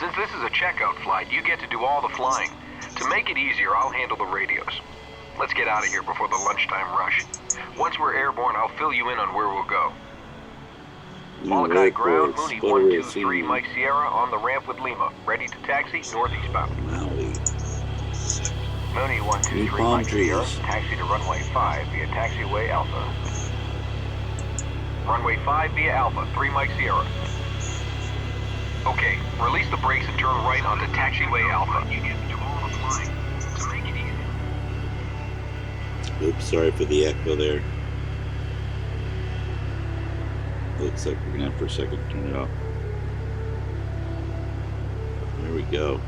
Since this is a checkout flight, you get to do all the flying. To make it easier, I'll handle the radios. Let's get out of here before the lunchtime rush. Once we're airborne, I'll fill you in on where we'll go. Molokai ground, Mooney 123 Mike Sierra on the ramp with Lima. Ready to taxi northeastbound. Maui. Mooney 123 Mike Sierra, taxi to runway 5 via taxiway Alpha. Runway 5 via Alpha, 3 Mike Sierra. Okay, release the brakes and turn right onto taxiway Alpha. You get to do all the flying. To make it easy. Oops, sorry for the echo there. Looks like we're gonna have for a second to turn it off. There we go.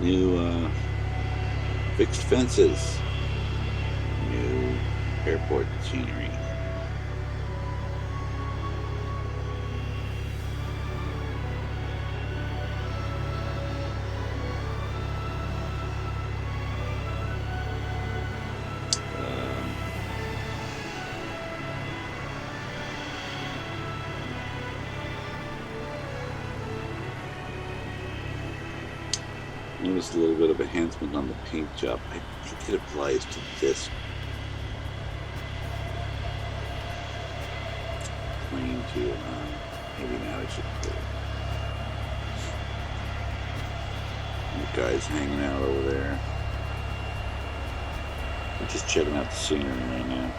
New fixed fences. New airport scenery. Notice a little bit of enhancement on the paint job. I think it applies to this plane too. Maybe now I should put it. The guy's hanging out over there. I'm just checking out the scenery right now.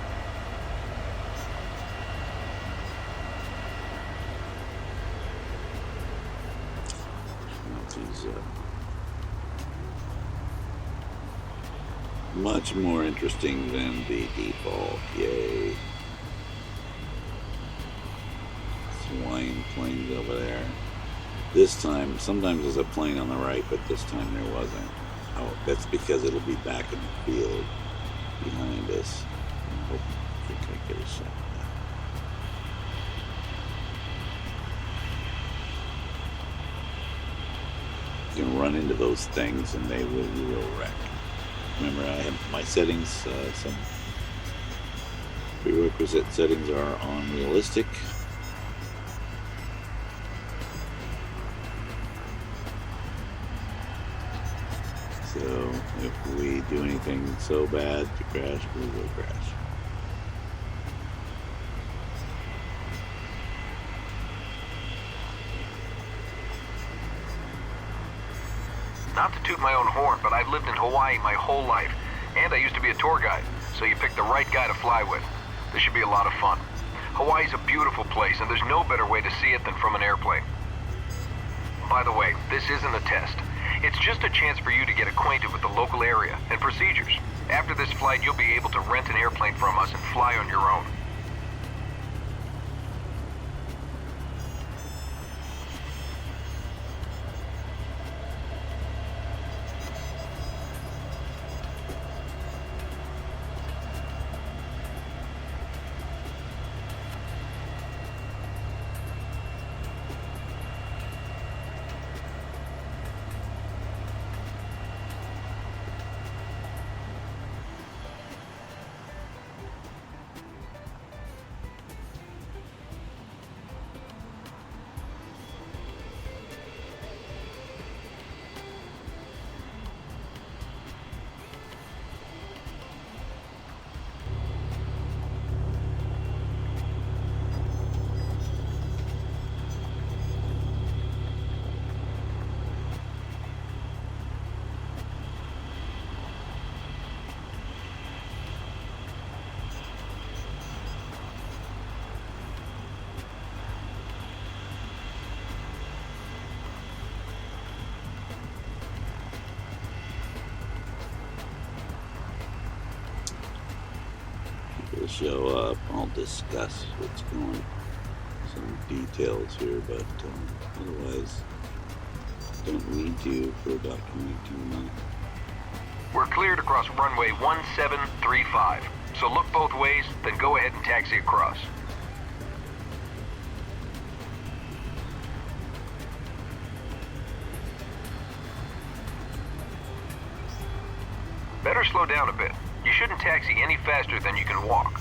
These much more interesting than the default. Yay. Hawaiian planes over there. This time, sometimes there's a plane on the right, but this time there wasn't. Oh, that's because it'll be back in the field behind us. I think I get a shot of that. You can run into those things and they will wreck. Remember, I have my settings, some prerequisite settings are on realistic. So if we do anything so bad to crash, we will crash. Not to toot my own horn, but I've lived in Hawaii my whole life, and I used to be a tour guide, so you picked the right guy to fly with. This should be a lot of fun. Hawaii's a beautiful place, and there's no better way to see it than from an airplane. By the way, this isn't a test. It's just a chance for you to get acquainted with the local area and procedures. After this flight, you'll be able to rent an airplane from us and fly on your own. Show up, I'll discuss what's going, some details here, but otherwise don't need to for documenting too much. We're cleared across runway 1735, so look both ways, then go ahead and taxi across. Better slow down a bit. You shouldn't taxi any faster than you can walk.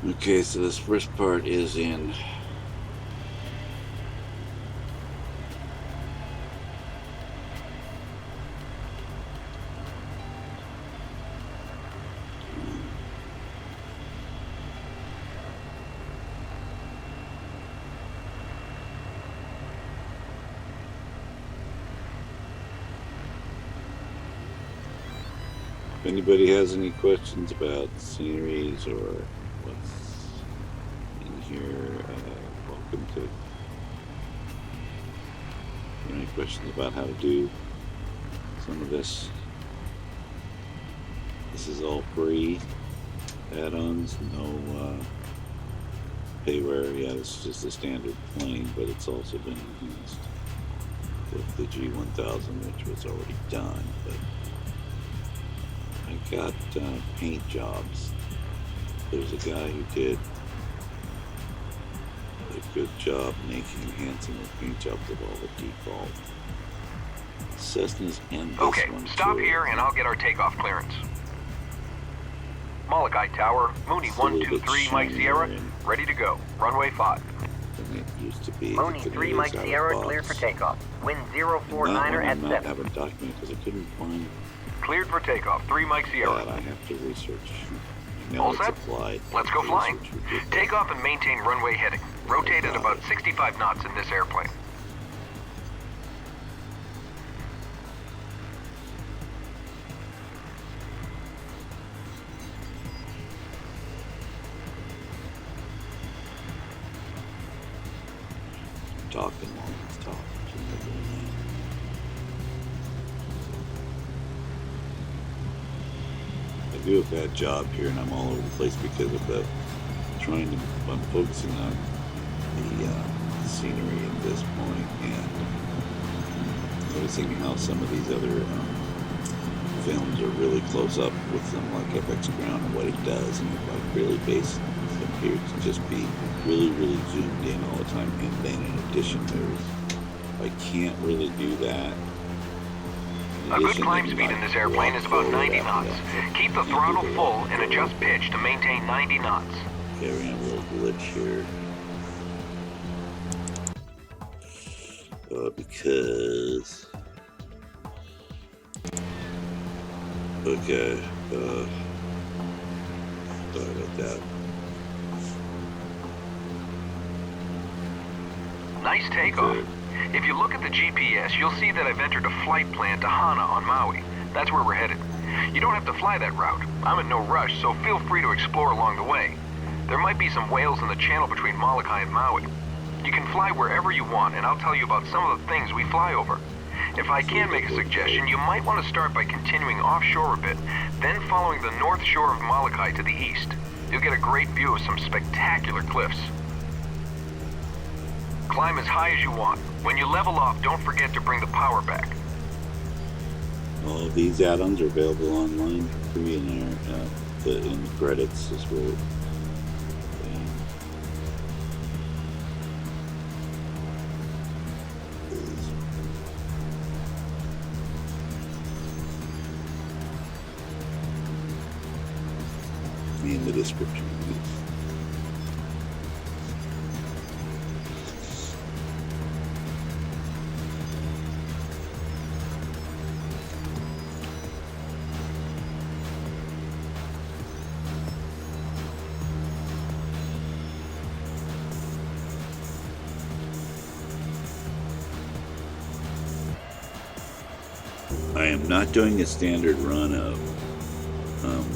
Okay, so this first part is in if anybody has any questions about sceneries or what's in here, welcome to. Any questions about how to do some of this? This is all free add-ons, no payware. Yeah, this is just a standard plane, but it's also been enhanced with the G1000, which was already done. But I got paint jobs. There's a guy who did a good job enhancing the paint jobs of all the default Cessnas and this Okay, one stop too. here and I'll get our takeoff clearance. Molokai Tower, Mooney 123 Mike Sierra, ready to go. Runway 5. Than it used to be. Mooney 3 Mike Sierra, cleared for takeoff. Wind 049er at 7. I haven't documented because I couldn't find Cleared for takeoff. 3 Mike Sierra. that. I have to research. I know All it's set? applied. Let's go flying. Take Take off and maintain runway heading. Rotate at about 65 knots in this airplane. talking while it's talking. I do a bad job here, and I'm all over the place because of the I'm focusing on the scenery at this point, and noticing how some of these other films are really close up with them, like FX Ground and what it does, and it like really appears to just be really zoomed in all the time. And then in addition, I can't really do that. A good climb speed in this airplane is about 90 knots. Keep the throttle full and adjust pitch to maintain 90 knots. Okay, we're gonna have a little glitch here. Because... Okay, sorry about that. Nice takeoff. If you look at the GPS, you'll see that I've entered a flight plan to Hana on Maui. That's where we're headed. You don't have to fly that route. I'm in no rush, so feel free to explore along the way. There might be some whales in the channel between Molokai and Maui. You can fly wherever you want, and I'll tell you about some of the things we fly over. If I can make a suggestion, you might want to start by continuing offshore a bit, then following the north shore of Molokai to the east. You'll get a great view of some spectacular cliffs. Climb as high as you want. When you level off, don't forget to bring the power back. All of these add-ons are available online, free in there, in the credits as well. In the description. I am not doing a standard run of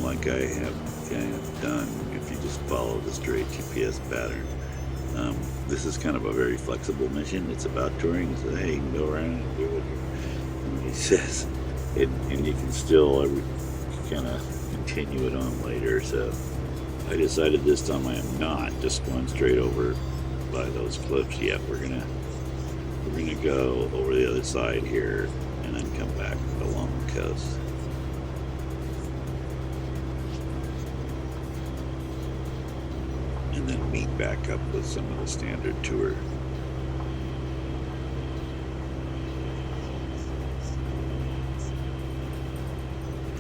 like I have done if you just follow the straight GPS pattern. This is kind of a very flexible mission. It's about touring, so hey, you can go around and do what he says, and you can still kind of continue it on later. So I decided this time I am not just going straight over by those cliffs yet. We're gonna go over the other side here and then come back along the coast. And then meet back up with some of the standard tour.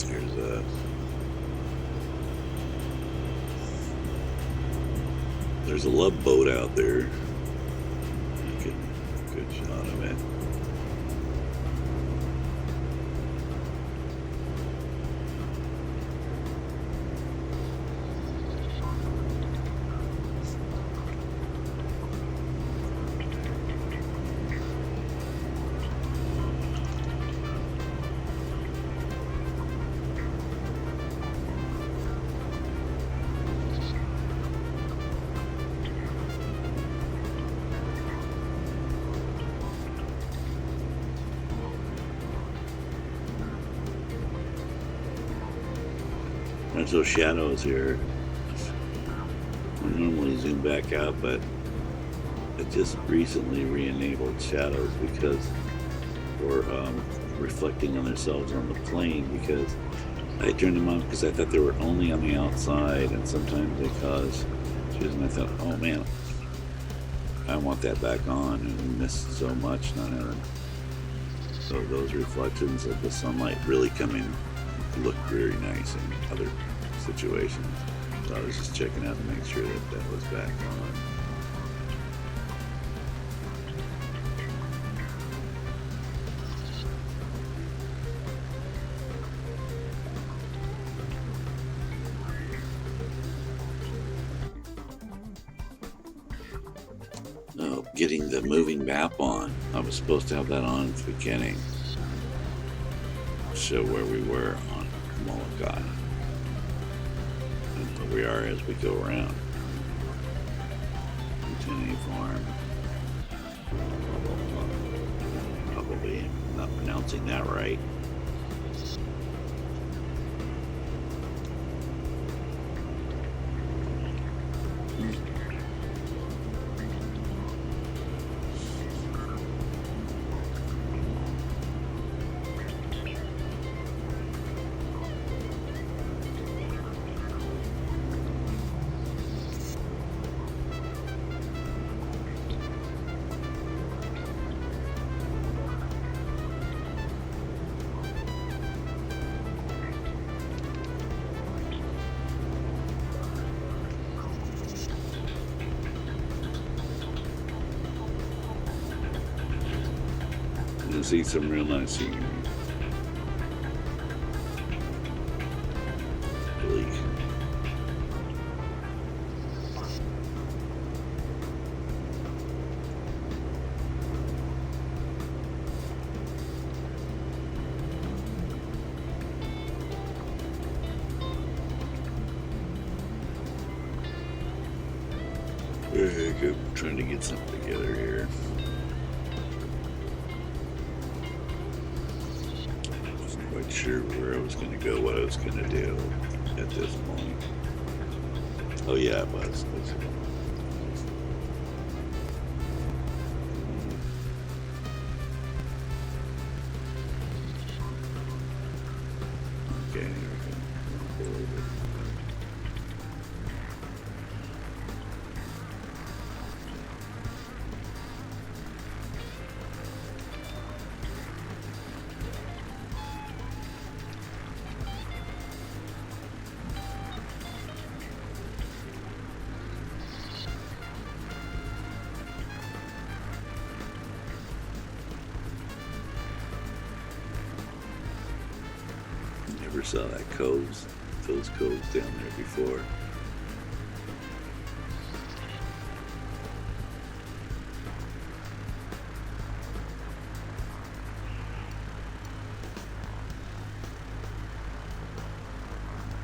Here's There's a love boat out there. Good shot of it. There's those shadows here. I normally zoom back out, but I just recently re-enabled shadows because for reflecting on themselves on the plane, because I turned them on because I thought they were only on the outside, and sometimes they cause issues, and I thought, oh man, I want that back on, and we missed so much not having. So those reflections of the sunlight really come in, look very nice in other situations. So I was just checking out to make sure that that was back on. Oh, getting the moving map on. I was supposed to have that on at the beginning. Show where we were on Molokai. And where we are as we go around. Continue farm. Probably not pronouncing that right. See some real nice scenery. Bleak. I'm trying to get something together here. Sure where I was going to go, what I was going to do at this point. Oh yeah, it was. Okay, here we go. Never saw that those coves down there before.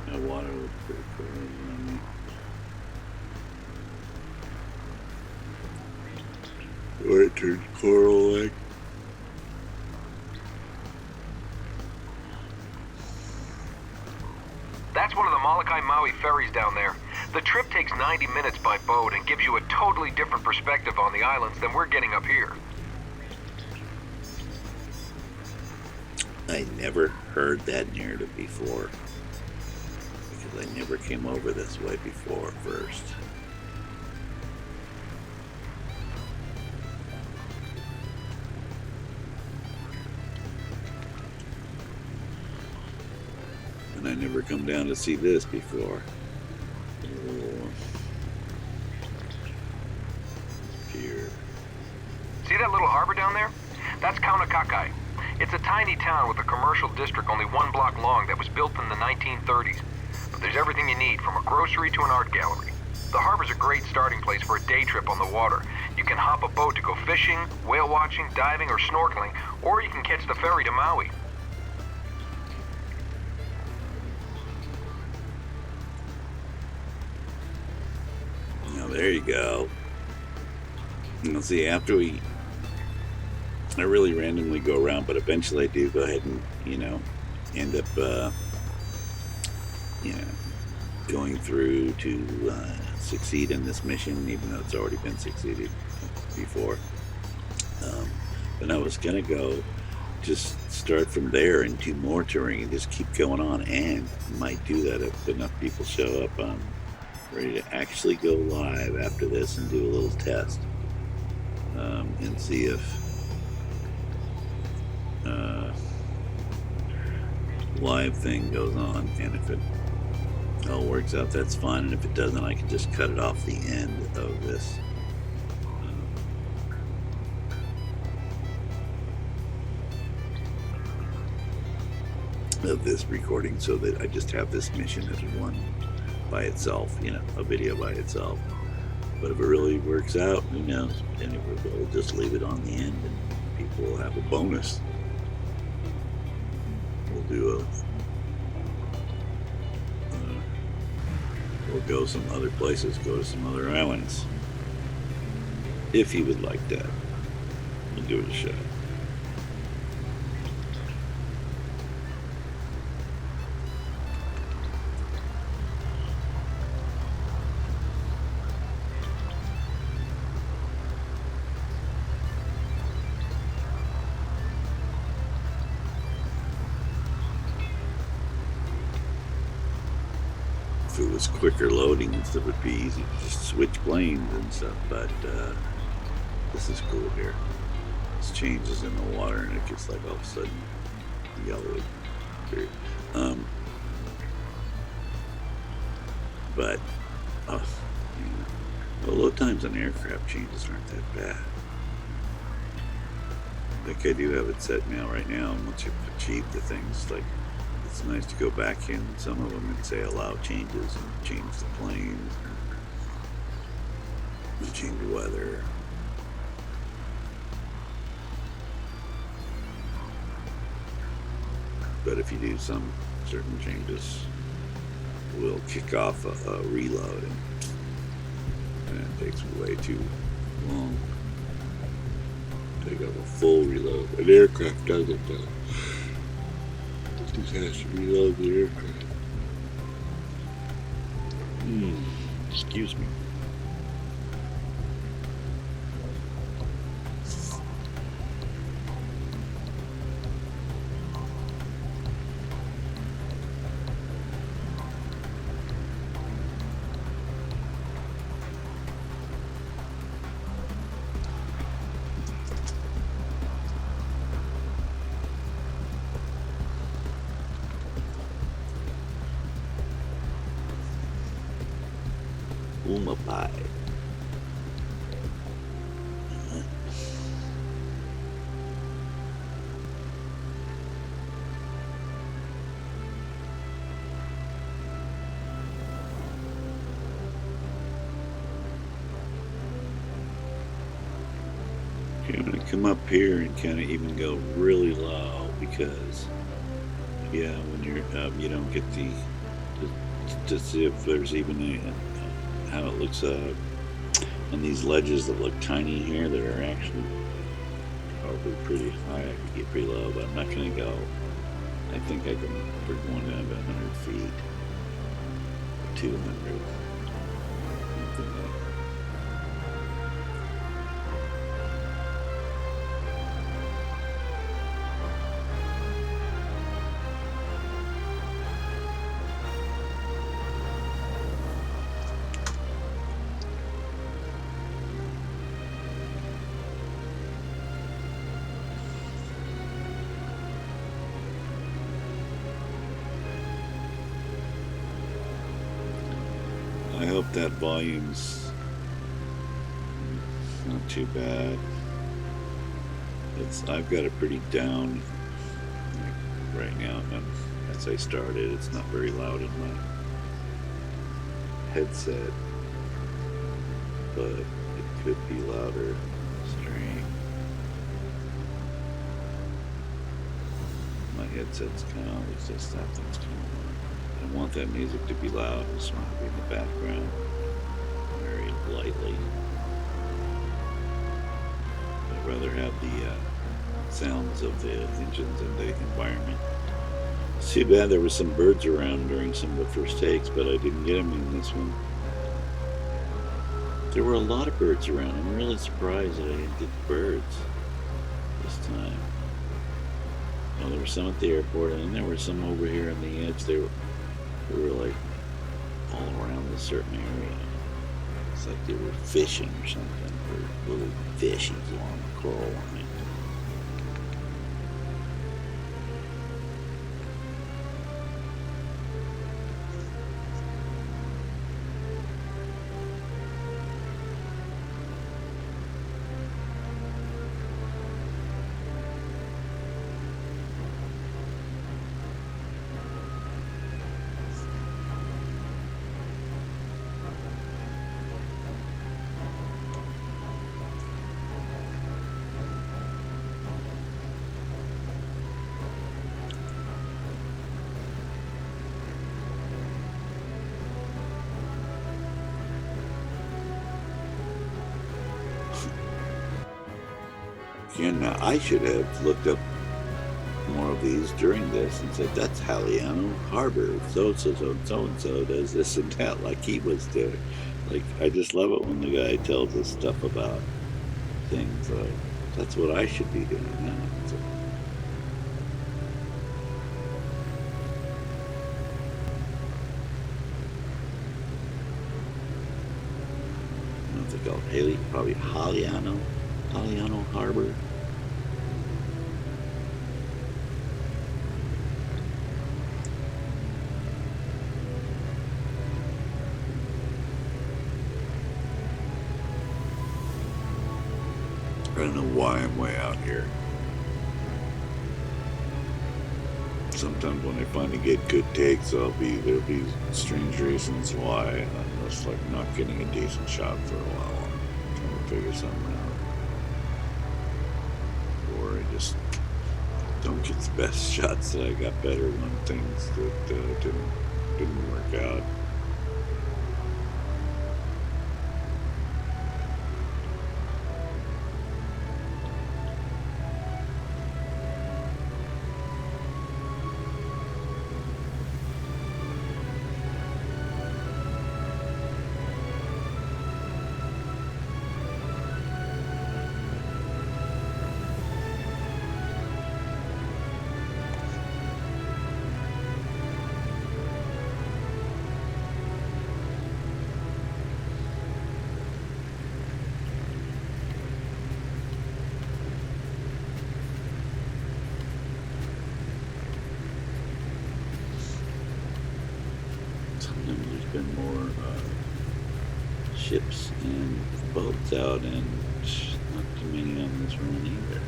That water looks pretty cool around me. Where it turns coral-like. That's one of the Molokai Maui ferries down there. The trip takes 90 minutes by boat and gives you a totally different perspective on the islands than we're getting up here. I never heard that narrative before because I never came over this way before first. And I never come down to see this before. Oh. that little harbor down there? That's Kaunakakai. It's a tiny town with a commercial district only 1 block long that was built in the 1930s. But there's everything you need, from a grocery to an art gallery. The harbor's a great starting place for a day trip on the water. You can hop a boat to go fishing, whale watching, diving, or snorkeling, or you can catch the ferry to Maui. Now there you go. Now see, after I really randomly go around, but eventually I do go ahead and, end up, going through to succeed in this mission, even though it's already been succeeded before. But I was gonna go just start from there and do more touring and just keep going on, and might do that if enough people show up. I'm ready to actually go live after this and do a little test and see if live thing goes on, and if it all works out, that's fine, and if it doesn't, I can just cut it off the end of this recording, so that I just have this mission as one by itself, a video by itself. But if it really works out, who knows? Then we'll just leave it on the end, and people will have a bonus. We'll do we'll go some other places, go to some other islands. If you would like that, we'll give it a shot. If it was quicker loading and stuff, it would be easy to just switch planes and stuff, but this is cool here. This changes in the water and it gets like all of a sudden yellow. But the load times on aircraft changes aren't that bad. Like I do have it set now right now, and once you've achieved the things, like it's nice to go back in some of them and say allow changes and change the planes and change the weather. But if you do some certain changes, we'll kick off a reload, and it takes way too long. Take off a full reload. An aircraft doesn't though. Just has to reload the aircraft. Excuse me. Molokai. Okay, I'm going to come up here and kind of even go really low, because when you're you don't get to see if there's even how it looks on these ledges that look tiny here that are actually probably pretty high. I could get pretty low, but I'm not going to go. I think I can, we're going down to 100 feet, 200. I hope that volume's not too bad. I've got it pretty down right now. And as I started, it's not very loud in my headset, but it could be louder stream. My headset's kind of always just that thing's kind of loud. I don't want that music to be loud. I just want it to be in the background very lightly. I'd rather have the sounds of the engines and the environment. It's too bad there were some birds around during some of the first takes, but I didn't get them in this one. There were a lot of birds around. I'm really surprised that I didn't get birds this time. Well, there were some at the airport, and then there were some over here on the edge. They were like all around a certain area. It's like they were fishing or something, or little fishies along the coral line. And I should have looked up more of these during this and said, that's Hawaiian Harbor, so-and-so does this and that, like he was there. Like, I just love it when the guy tells us stuff about things. Like, that's what I should be doing now. So, what's it called? Haley? Probably Hawaiian Harbor. I don't know why I'm way out here. Sometimes when I finally get good takes, there'll be strange reasons why I'm just like not getting a decent shot for a while. I'm trying to figure something out. Or I just don't get the best shots that I got better when things that didn't work out. Been more ships and boats out, and not too many on this run either.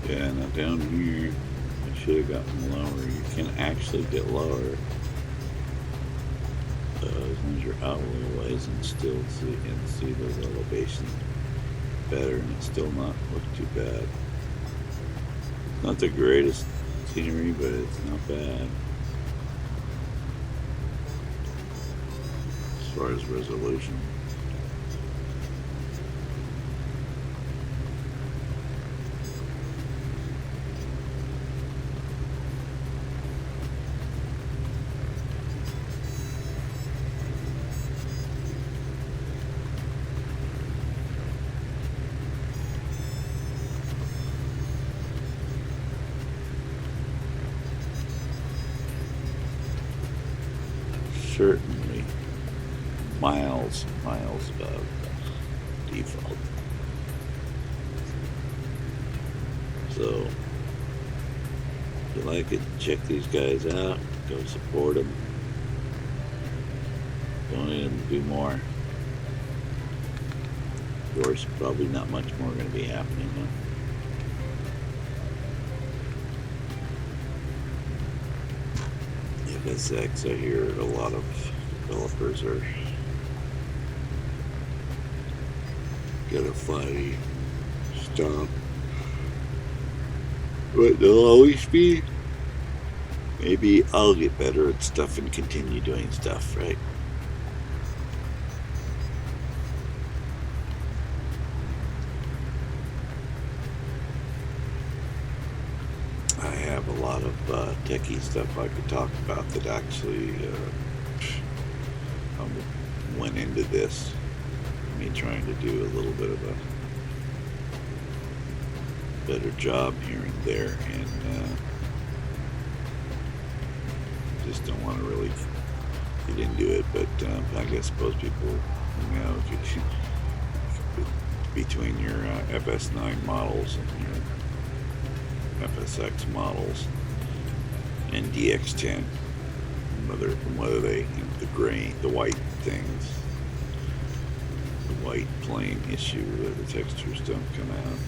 Yeah, now down here, I should have gotten lower. You can actually get lower as long as you're out a little ways and still see those elevations better, and it's still not look too bad. Not the greatest scenery, but it's not bad. far as resolution. Certainly miles above default. So if you like it, check these guys out, go support them, donate them, do more. Of course, probably not much more going to be happening though. FSX, I hear a lot of developers are gonna finally stop, but they'll always be. Maybe I'll get better at stuff and continue doing stuff, right? I have a lot of techie stuff I could talk about that actually went into this. Me trying to do a little bit of a better job here and there, and just don't want to really get into it. But I guess most people, you know, between your FS9 models and your FSX models and DX10, whether they, you know, the white things, the white plane issue where the textures don't come out.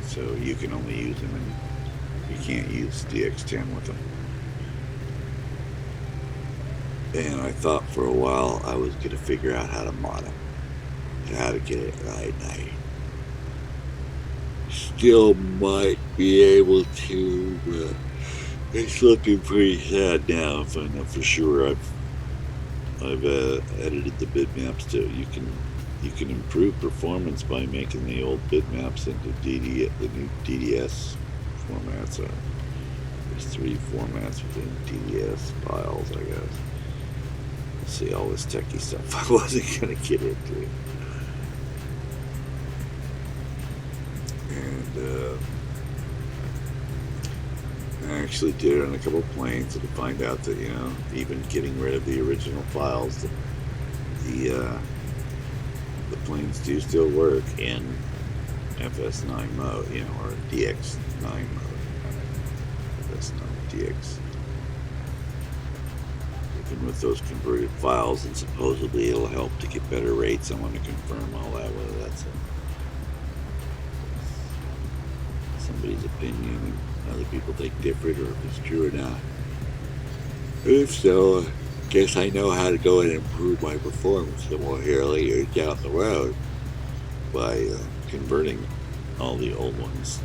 So you can only use them, and you can't use DX10 with them. And I thought for a while I was going to figure out how to mod them and how to get it right. And I still might be able to, but it's looking pretty sad now. If I know for sure, I've edited the bitmaps to you can improve performance by making the old bitmaps into the new DDS formats. There's 3 formats within DDS files, I guess. See all this techie stuff I wasn't going to get into. And I actually did it on a couple of planes to find out that, you know, even getting rid of the original files, the planes do still work in FS9 mode, you know, or DX9 mode. FS9 DX. Even with those converted files, and supposedly it'll help to get better rates. I want to confirm all that, whether that's somebody's opinion and other people think different, or if it's true or not. If so, I guess I know how to go and improve my performance the more here later down the road by converting all the old ones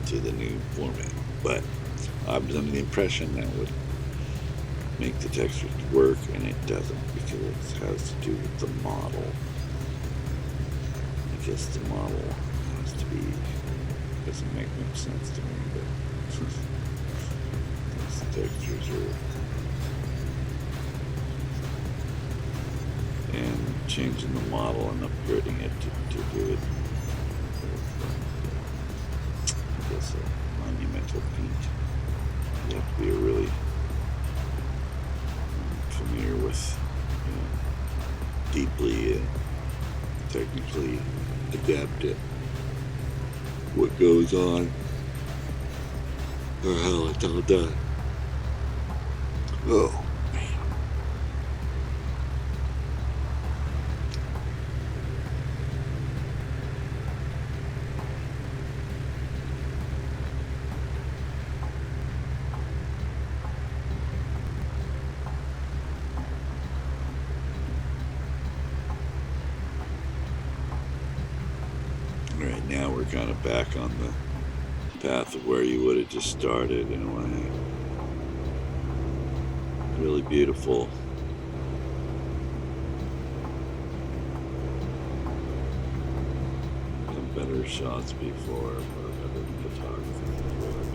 to the new format. But I was under the impression that would make the textures work, and it doesn't, because it has to do with the model. I guess the model has to be, doesn't make much sense to me, but these textures are, and changing the model and upgrading it to do it, I guess a monumental feat. You have to be a really familiar with, you know, deeply technically adept at what goes on, or how it's all done. Oh man. kind of back on the path of where you would have just started in a way. Really beautiful. Some better shots before, or better photography before.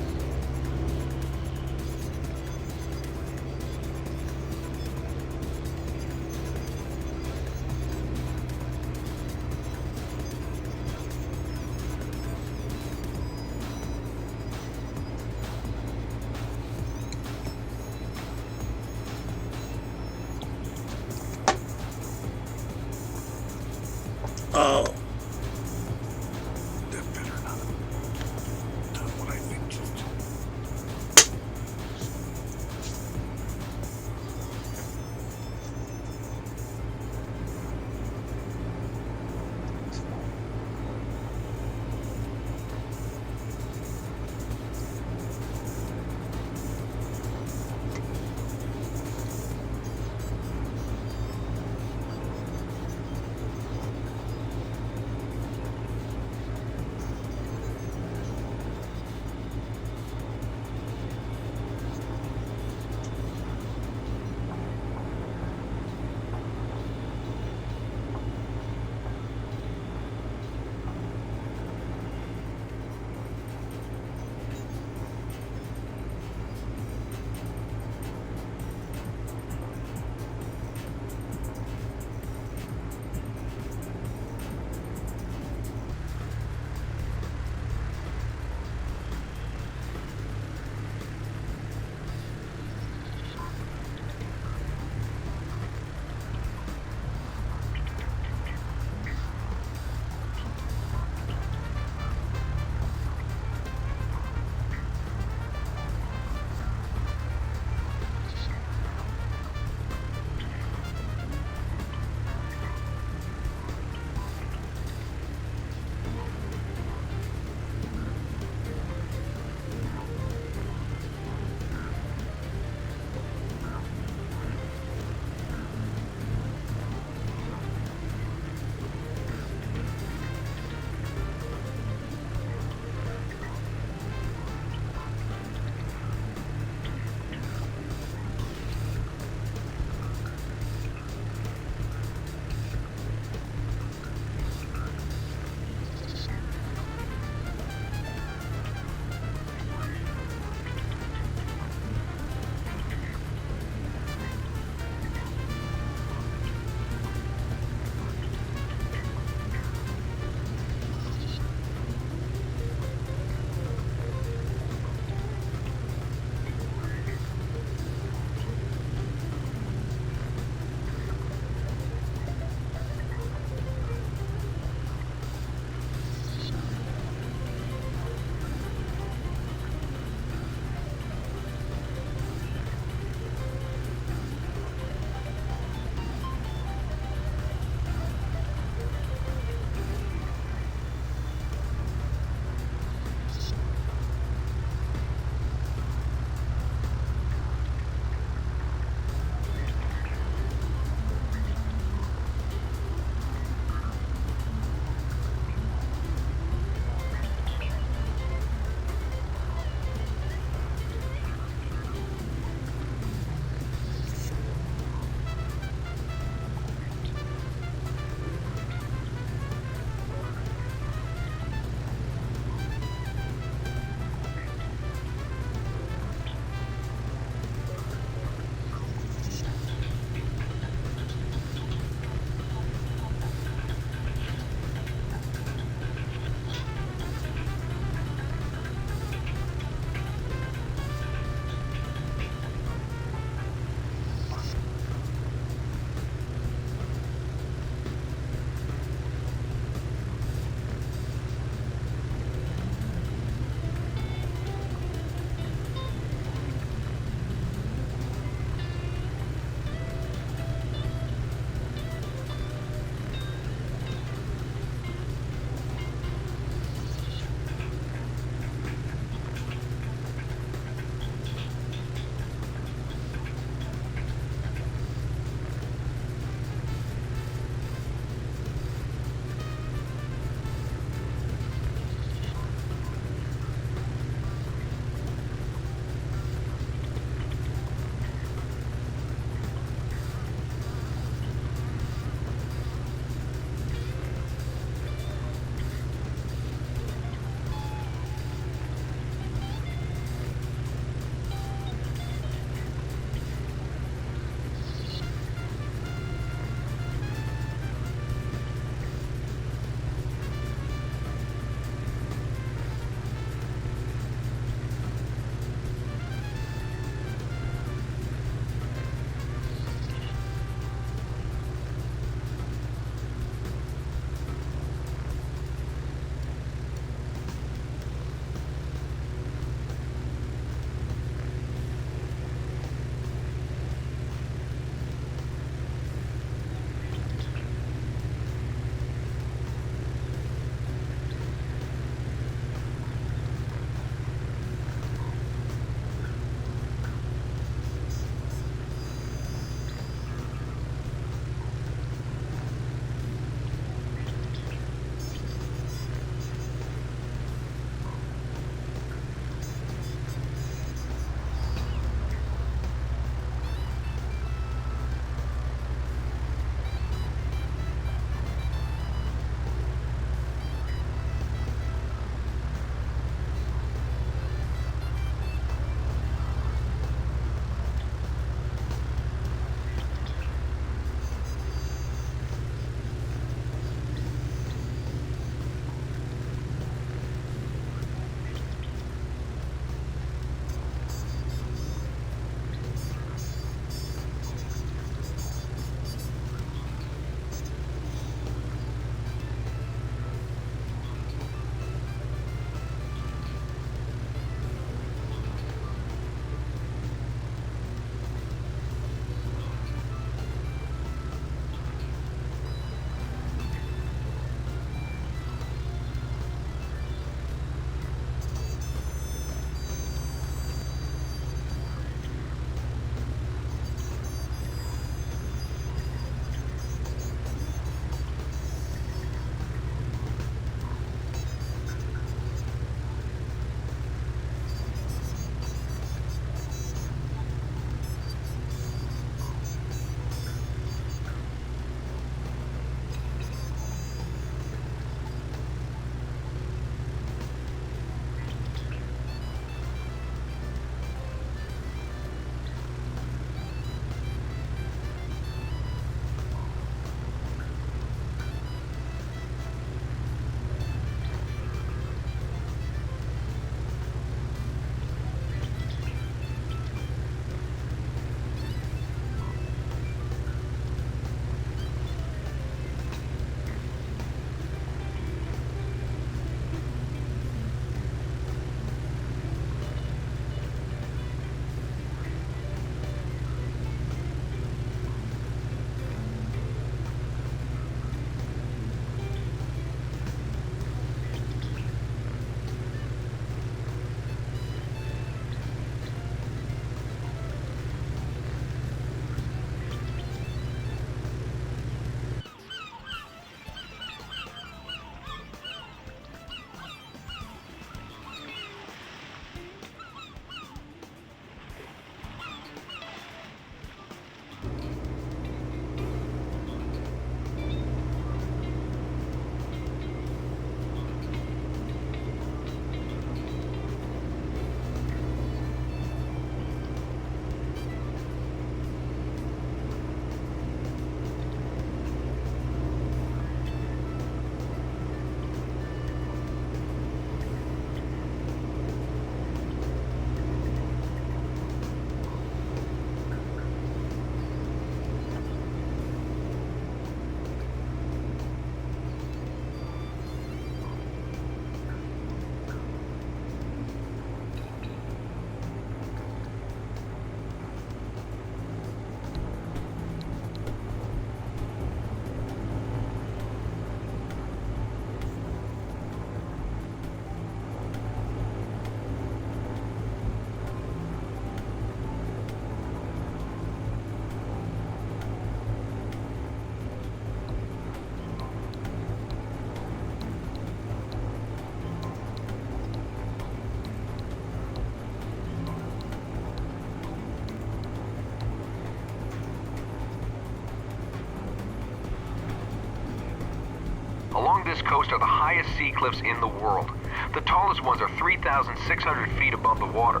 this coast are the highest sea cliffs in the world. The tallest ones are 3,600 feet above the water.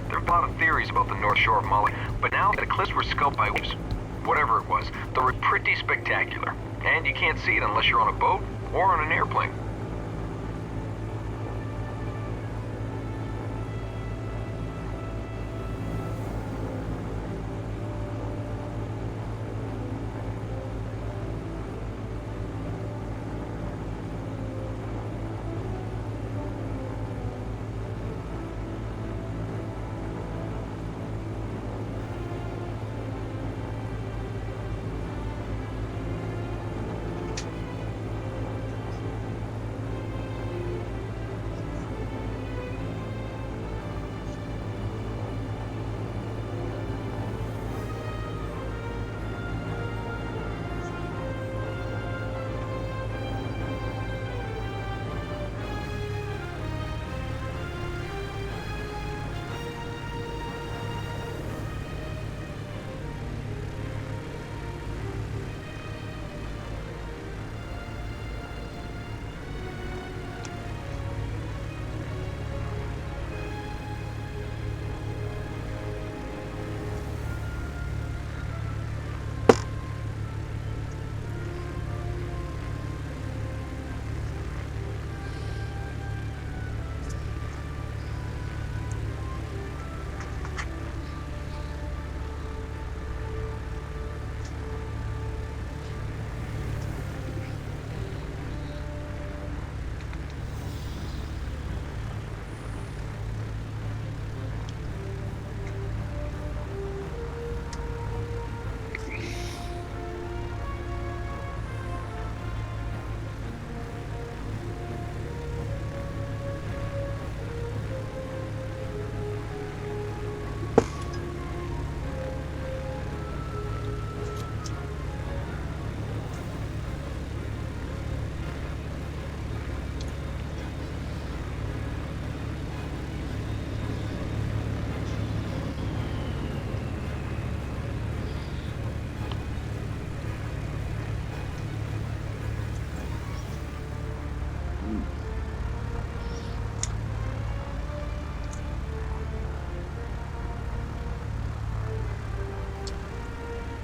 There are a lot of theories about the north shore of Maui, but now the cliffs were sculpted by waves. Whatever it was, they were pretty spectacular. And you can't see it unless you're on a boat or on an airplane.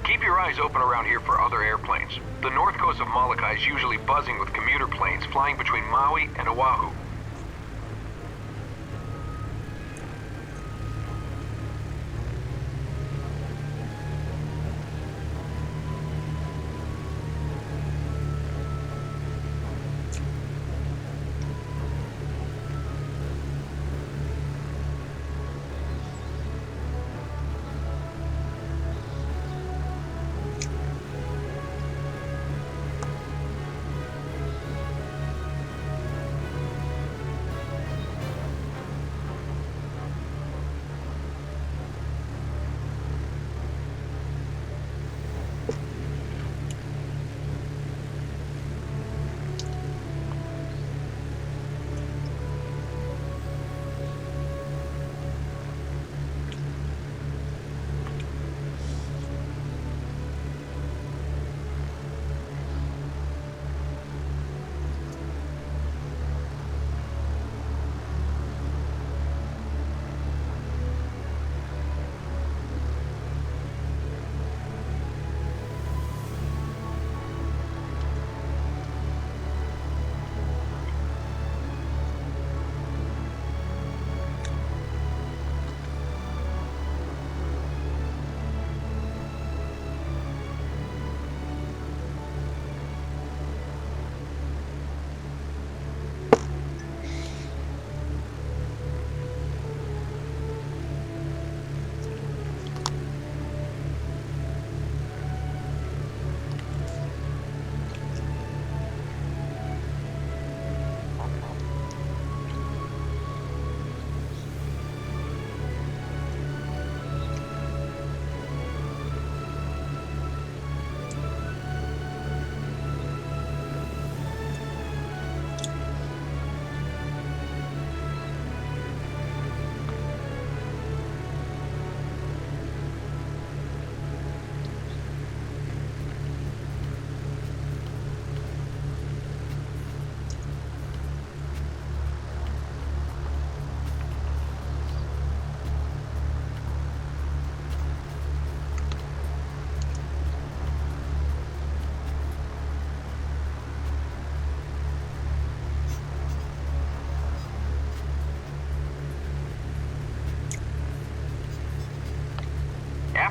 Keep your eyes open around here for other airplanes. The north coast of Molokai is usually buzzing with commuter planes flying between Maui and Oahu.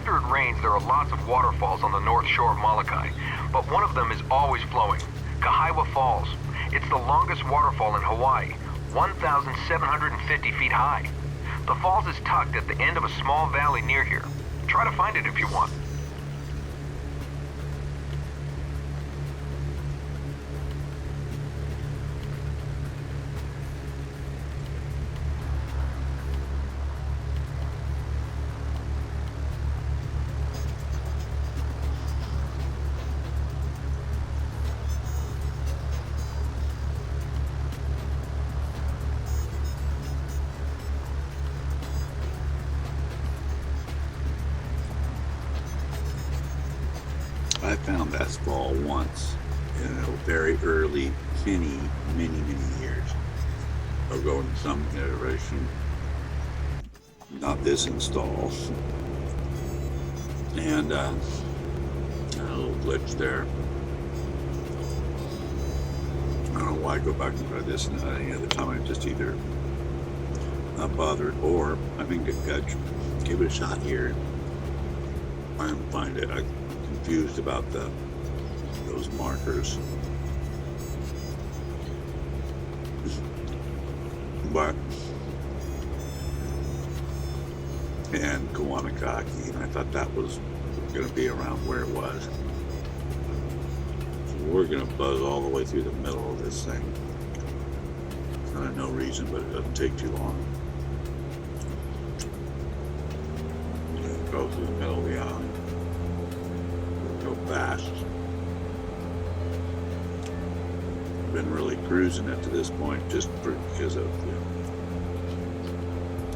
After it rains, there are lots of waterfalls on the north shore of Molokai, but one of them is always flowing, Kahaiwa Falls. It's the longest waterfall in Hawaii, 1,750 feet high. The falls is tucked at the end of a small valley near here. Try to find it if you want. I found that fall once in a very early, many years ago in some iteration. Not this install. And a little glitch there. I don't know why I go back and try this and any other time. I just either not bothered, or I think I give it a shot here and find it. I'm confused about those markers, but and Kawanakaki, and I thought that was going to be around where it was. So we're going to buzz all the way through the middle of this thing. For no reason, but it doesn't take too long. Go through the middle of the alley. Go fast. Been really cruising it to this point just because of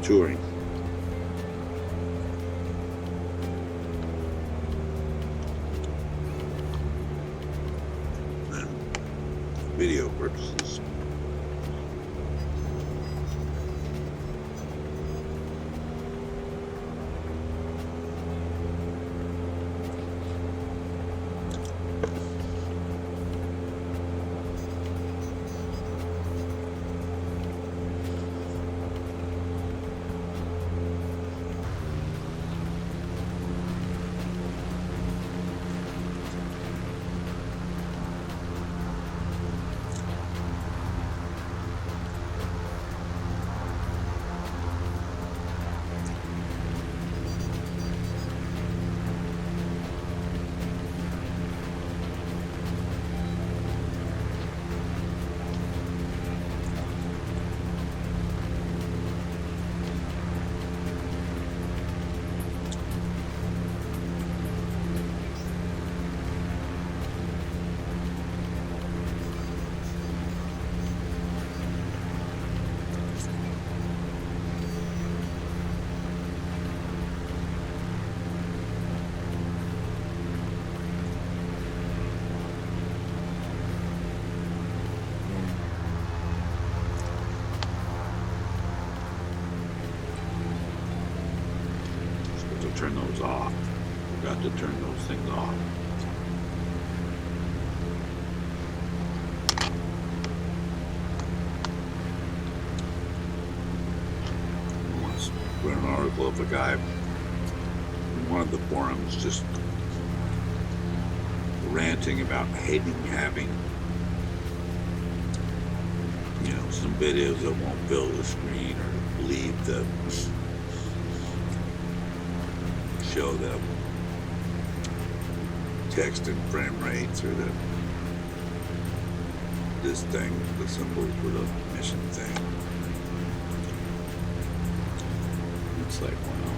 touring. And video purposes. Turn those off. Forgot to turn those things off. I once read an article of a guy in one of the forums just ranting about hating having, some videos that won't fill the screen or leave the show the text and frame rates or this thing, the symbol for the mission thing. It's like, wow.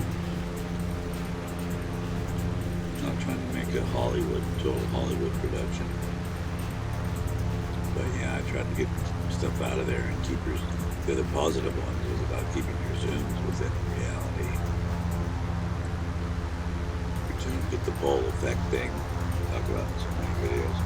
I'm not trying to make a total Hollywood production. But yeah, I tried to get stuff out of there and keep the other positive ones was about keeping your zooms within reality. Get the ball effect thing. Talk about in so many videos.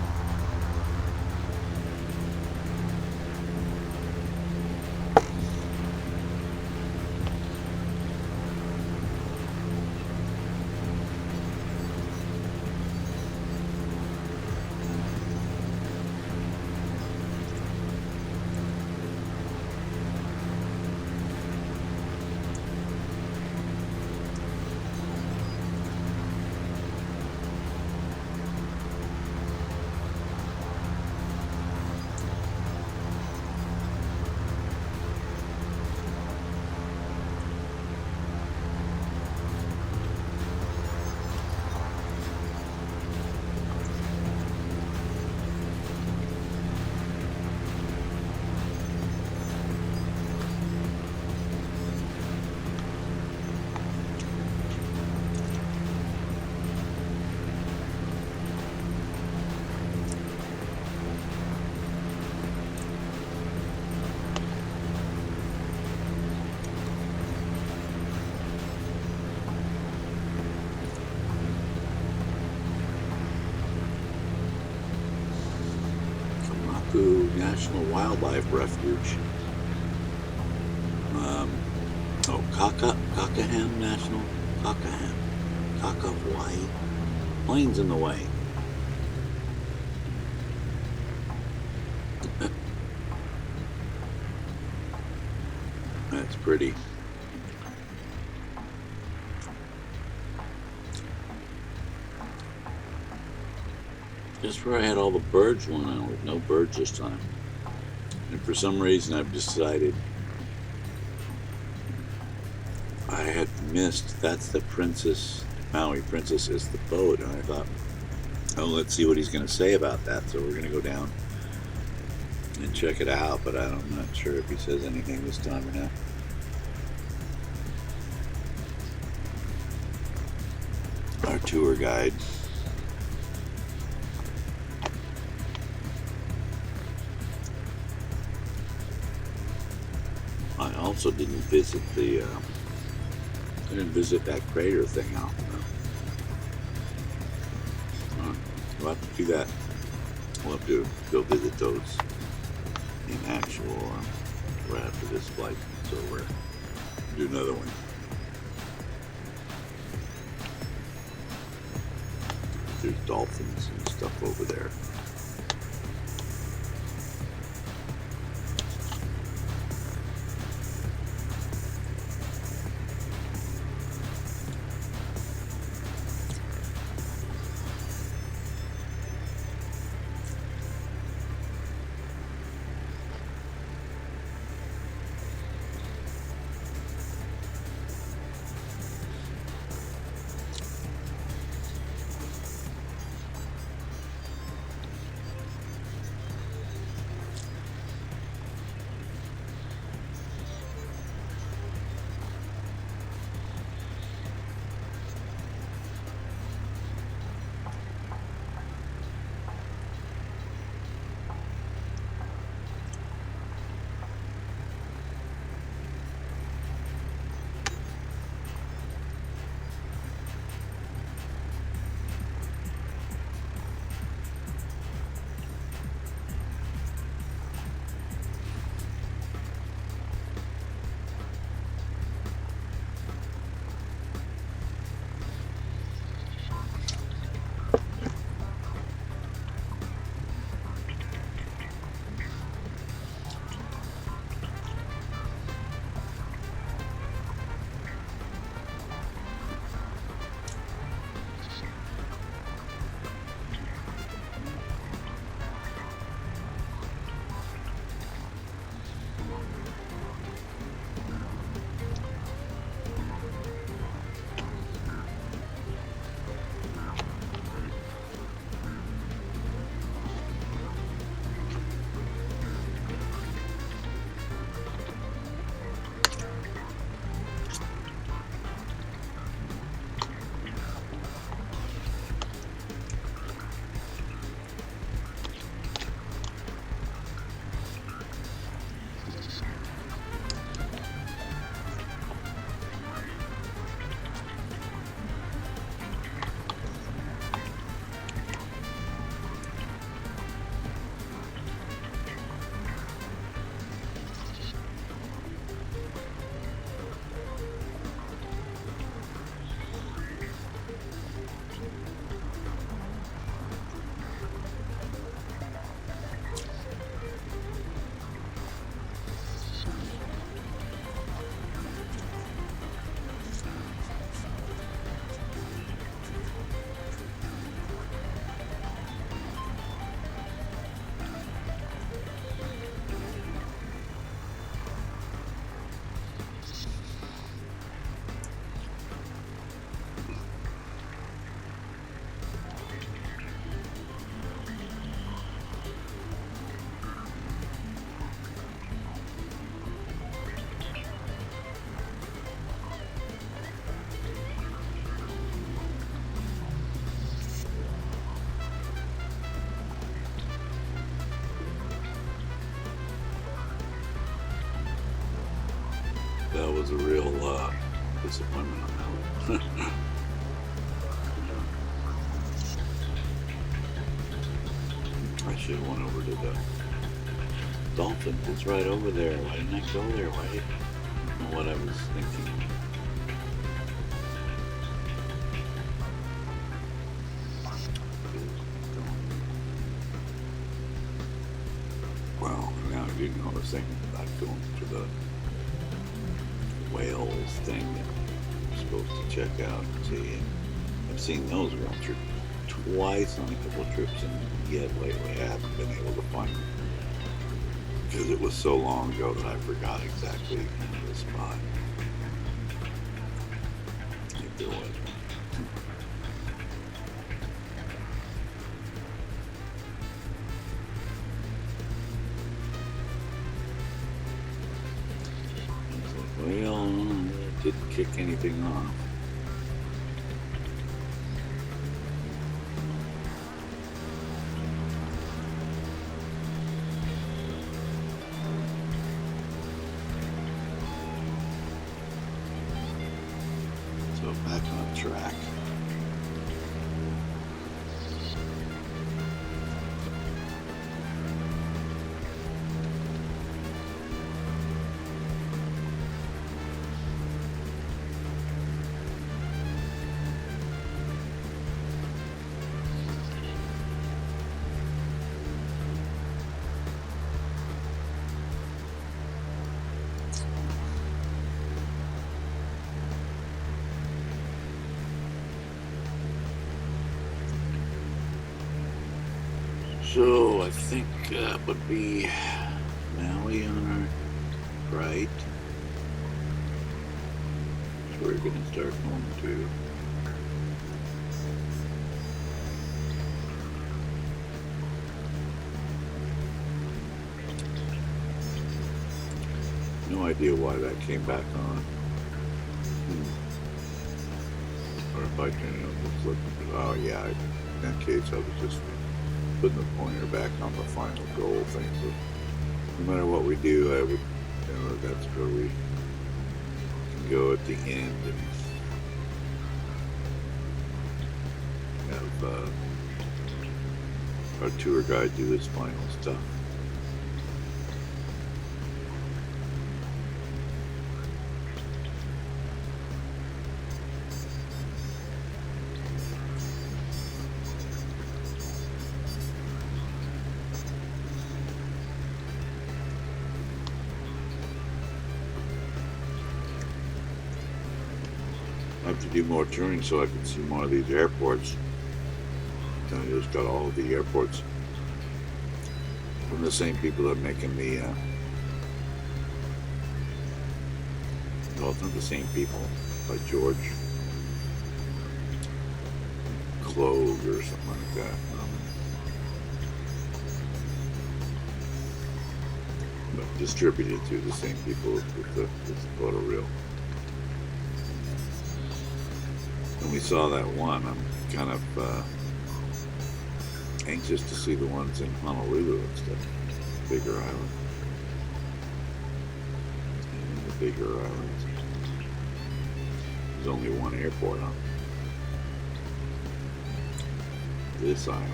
National Wildlife Refuge. Kakaham National, Kaka, Hawaii. Planes in the way. That's pretty. Just where I had all the birds going on with no birds this time. And for some reason I've decided I had missed, that's the Princess, Maui Princess is the boat. And I thought, oh, let's see what he's going to say about that. So we're going to go down and check it out, but I'm not sure if he says anything this time or not. Our tour guide. I also didn't visit that crater thing out. We'll have to do that. We'll have to go visit those in actual right after this flight. So we're do another one. There's dolphins and stuff over there. That was a real disappointment on that one. I should have went over to the dolphins. It's right over there. Why didn't I go there? Why didn't I know what I was thinking? Well, now I do know I was thinking about going to the whales thing that I'm supposed to check out and see. And I've seen those whale trips twice on a couple of trips, and yet lately I haven't been able to find them because it was so long ago that I forgot exactly the spot. If there was one. Well, didn't kick anything off. So back on track. So I think that would be Maui on our right. That's where we're going to start going to. No idea why that came back on. Or if I can just look. Oh yeah, in that case I was just putting the pointer back on the final goal thing. So no matter what we do, I would, that's where we can go at the end and have our tour guide do this final stuff. I have to do more touring so I can see more of these airports. I just got all of the airports from the same people that are making the well, it's not the same people, by George Clove or something like that. But distributed to the same people with the Photoreal. When we saw that one, I'm kind of anxious to see the ones in Honolulu and stuff. Bigger island. And the bigger islands. There's only one airport on this island.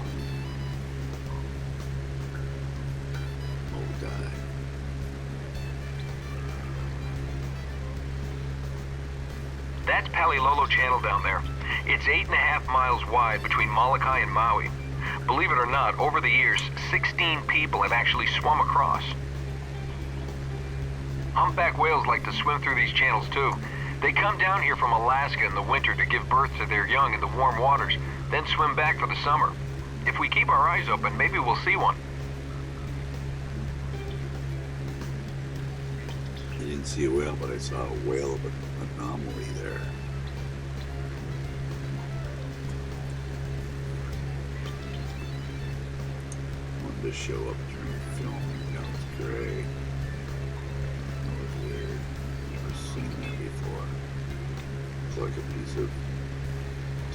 Molokai. That's Palilolo Channel down there. It's 8.5 miles wide between Molokai and Maui. Believe it or not, over the years, 16 people have actually swum across. Humpback whales like to swim through these channels too. They come down here from Alaska in the winter to give birth to their young in the warm waters, then swim back for the summer. If we keep our eyes open, maybe we'll see one. I didn't see a whale, but I saw a whale of an anomaly there. Wanted to show up during filming. That was great. That was weird. Never seen that before. It's like a piece of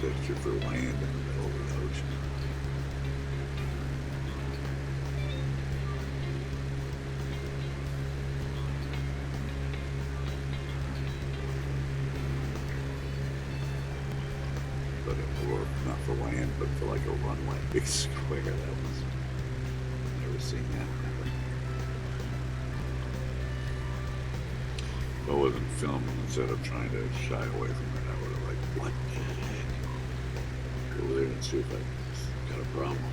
texture for land in the middle of the ocean. Not for land, but for like a runway, big square. That was, never seen that happen. I wasn't filming instead of trying to shy away from it, I would have like, what the heck? Go over there and see if I got a problem.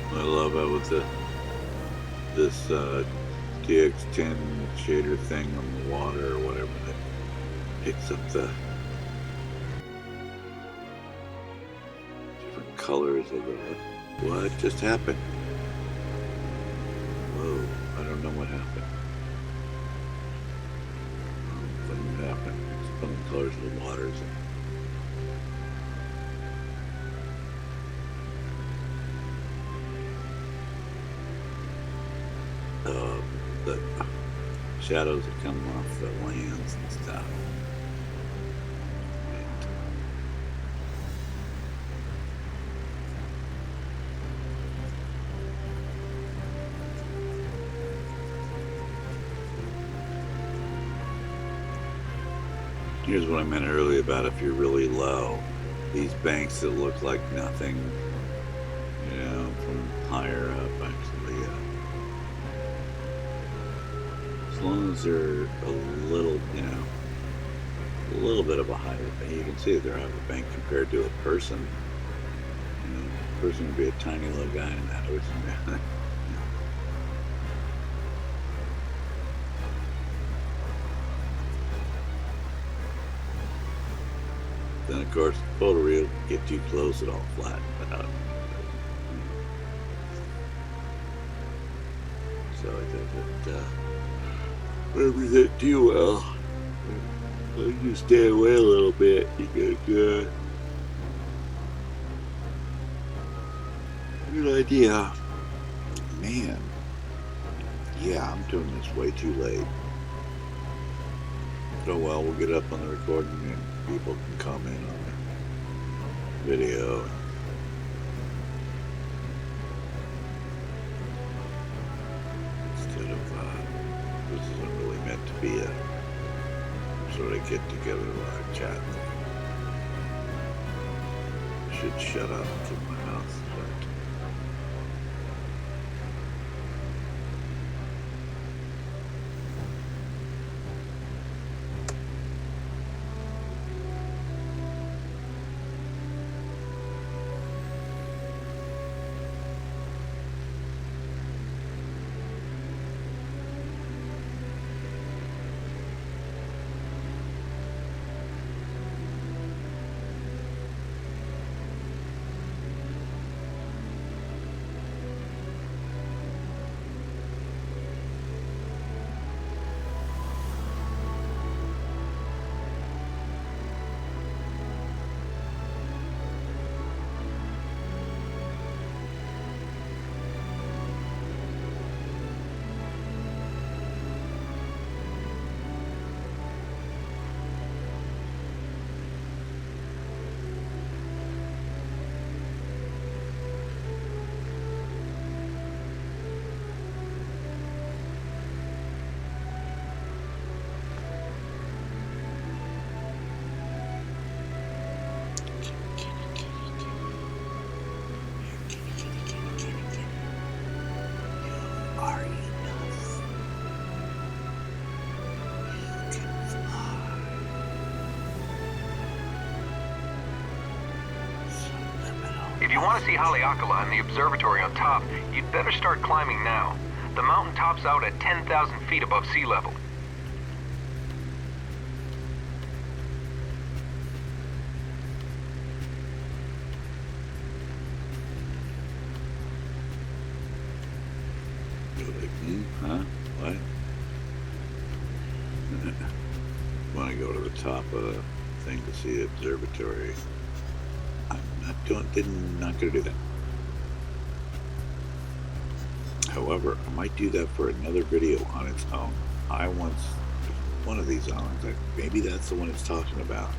I love how with this DX10 shader thing on the water or whatever that picks up the different colors of the what just happened. Whoa, I don't know what happened. Something happened. It's putting colors of the waters. The shadows are coming off the lands and stuff. Here's what I meant earlier about if you're really low, these banks that look like nothing, you know, from higher up actually. As long as they're a little, you know, a little bit of a higher bank, you can see that they're out of a bank compared to a person. You know, a person would be a tiny little guy in that ocean. Then of course, Photoreal get too close, it all flattens out. So it doesn't represent too well. You stay away a little bit, you get a good idea. Man, yeah, I'm doing this way too late. Oh well, we'll get up on the recording and people can comment on the video. Instead of, this isn't really meant to be a sort of get together live chat thing. I should shut up and keep my mouth shut. want to see Haleakala and the observatory on top, you'd better start climbing now. The mountain tops out at 10,000 feet above sea level. Huh? What? Want to go to the top of the thing to see the observatory. I'm not going to do that. However, I might do that for another video on its own. One of these islands, maybe that's the one it's talking about.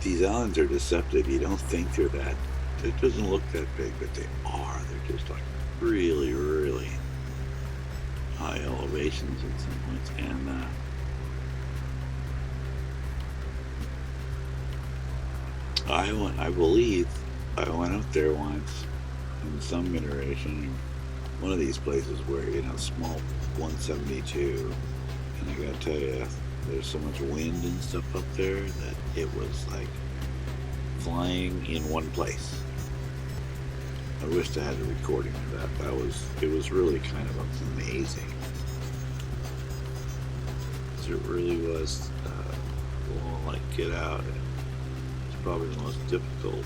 These islands are deceptive. You don't think they're that. It doesn't look that big, but they are. They're just like really, really high elevations at some points. And I believe I went up there once in some iteration, one of these places where, small 172, and I gotta tell you, there's so much wind and stuff up there that it was like flying in one place. I wished I had a recording of that. It was really kind of amazing. It really was, like get out. It's probably the most difficult.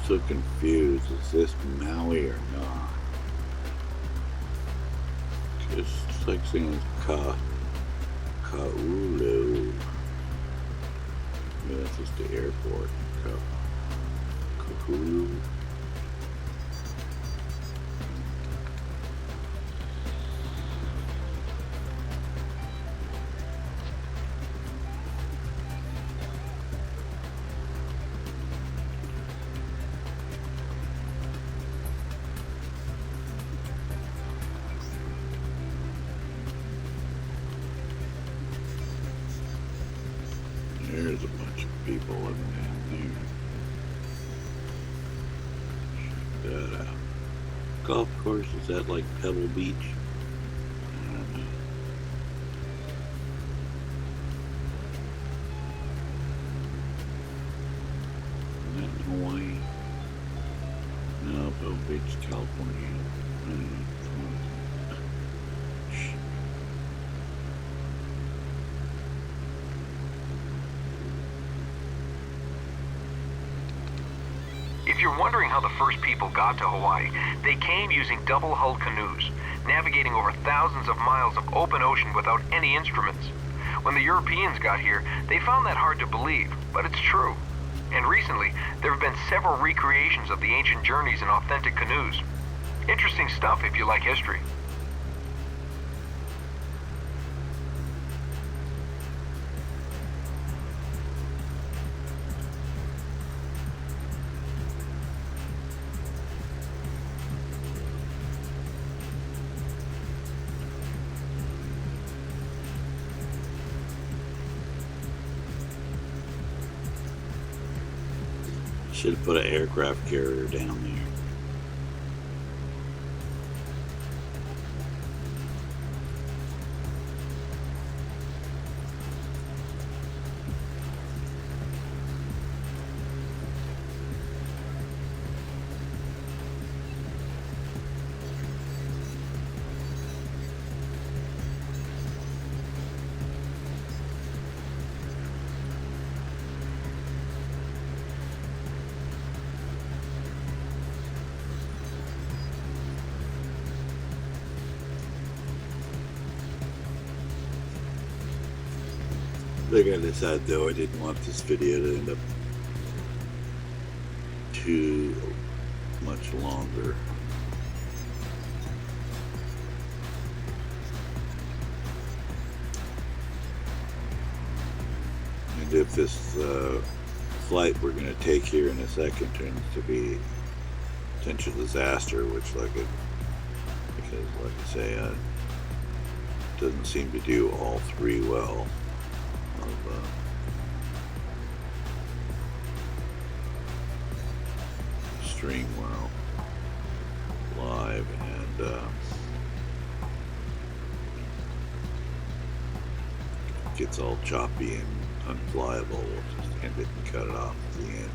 So confused. Is this Maui or not? It's like saying Kaulu. Yeah, that's just the airport. Kahulu. There's a bunch of people living down there. Check that out. Golf course, is that like Pebble Beach? I don't know. Is that in Hawaii? No, Pebble Beach, California. I don't know. If you're wondering how the first people got to Hawaii, they came using double-hulled canoes, navigating over thousands of miles of open ocean without any instruments. When the Europeans got here, they found that hard to believe, but it's true. And recently, there have been several recreations of the ancient journeys in authentic canoes. Interesting stuff if you like history. Should have put an aircraft carrier down there. Like I decided though, I didn't want this video to end up too much longer. And if this flight we're going to take here in a second turns to be a potential disaster, which because like I say, doesn't seem to do all three well. Stream well live and gets all choppy and unflyable, we'll just end it and cut it off at the end.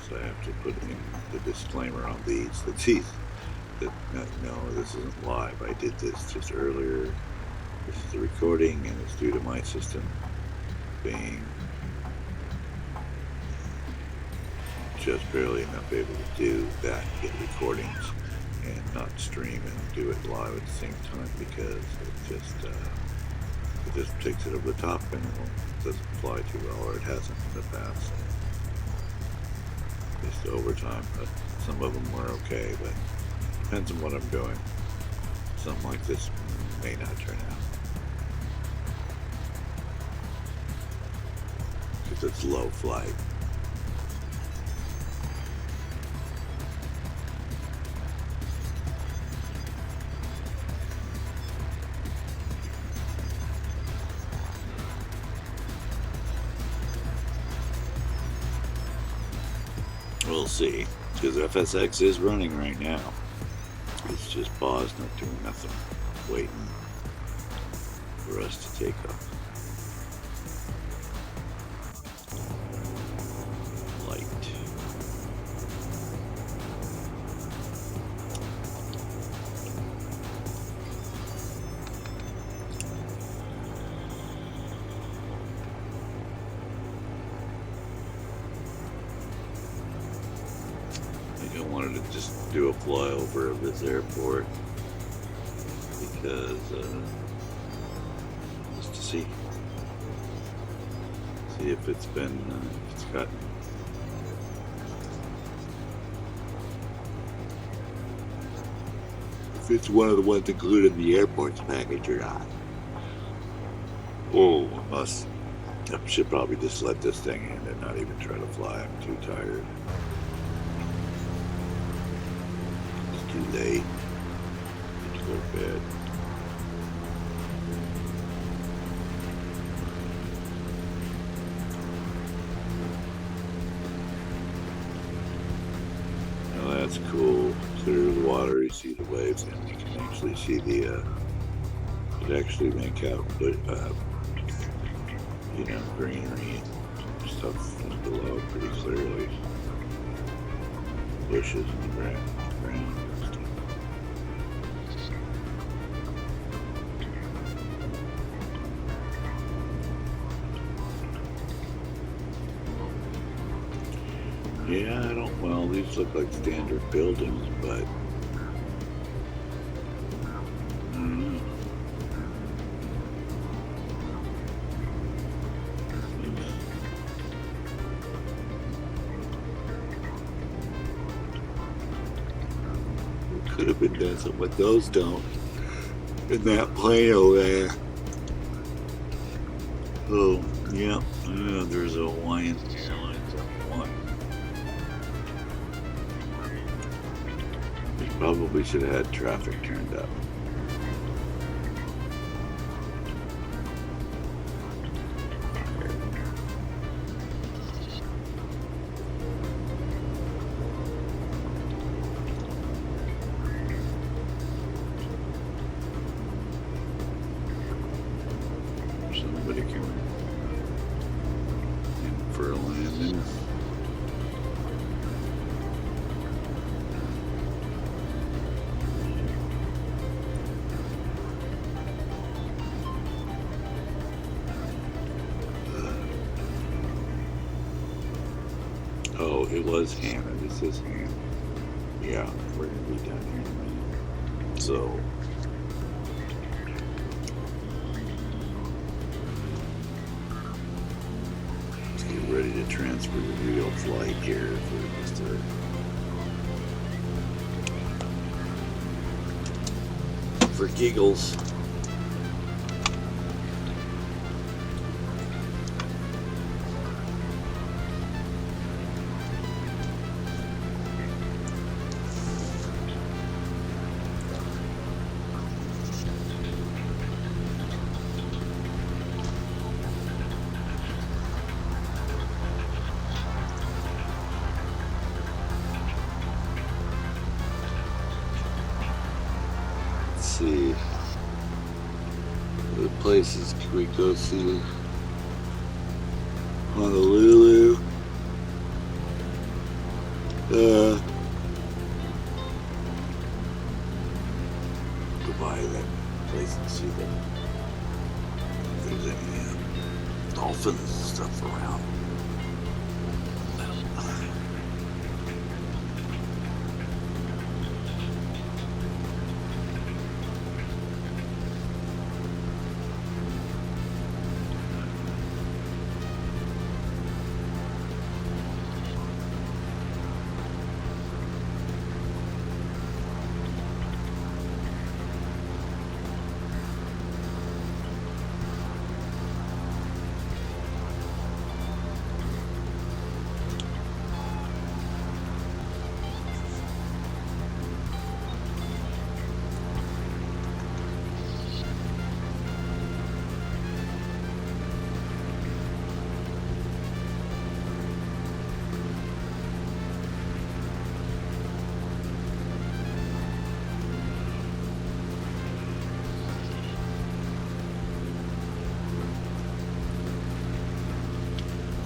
So I have to put in the disclaimer on these that no, this isn't live. I did this just earlier. This is the recording, and it's due to my system being just barely enough able to do that, get recordings, and not stream and do it live at the same time because it just takes it over the top and it doesn't fly too well, or it hasn't in the past. Just overtime, but some of them were okay, but depends on what I'm doing. Something like this may not turn out because it's low flight. We'll see, because FSX is running right now. It's just paused, not doing nothing, waiting for us to take off. Light. I wanted to just do a flyover of this airport because just to see if it's been if it's gotten if it's one of the ones included in the airport's package or not. Oh, I should probably just let this thing in and not even try to fly. I'm too tired. Too late. Need to go to bed. Now that's cool. Clear the water, you see the waves, and you can actually see the it actually make out greenery and stuff below pretty clearly. Bushes in the ground. Yeah, well, these look like standard buildings, but I don't know. Could have been done something, but those don't. In that plane over there. Oh, yeah, there's a Hawaiian Airlines F1. Probably should have had traffic turned up. Somebody coming in for a landing. Oh, it was Hannah. This is Hannah. Yeah, we're gonna be down here in a minute. So let's get ready to transfer the real flight here for just for giggles. See the places we go see. Honolulu, go by that place and see them. If there's any dolphins and stuff around.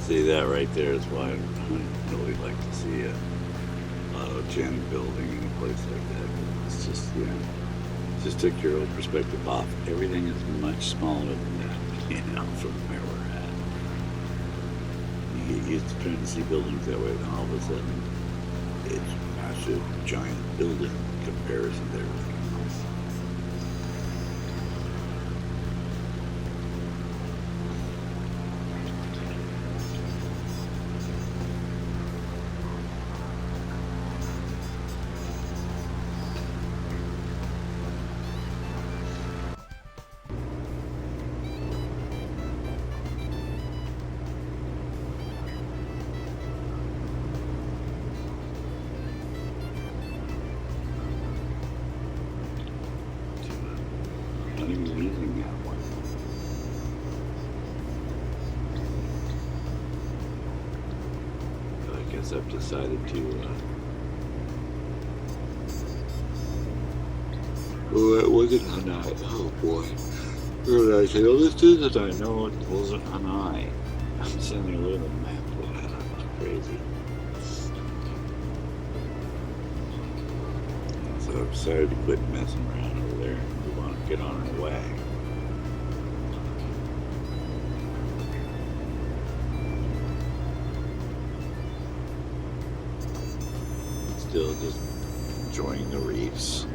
See, that right there is why I really like to see a auto-gen building in a place like that. It's just, just take your old perspective off. Everything is much smaller than that, from where we're at. You get used to trying to see buildings that way, then all of a sudden, it's a massive, giant building in comparison to everything else. I've decided to oh, it wasn't Hanai. Oh boy. Where did I say, oh, this isn't I know it wasn't Hanai. I'm sitting there with a map. That's crazy. So I've decided to quit messing around over there and we want to get on our way. Still just enjoying the reefs.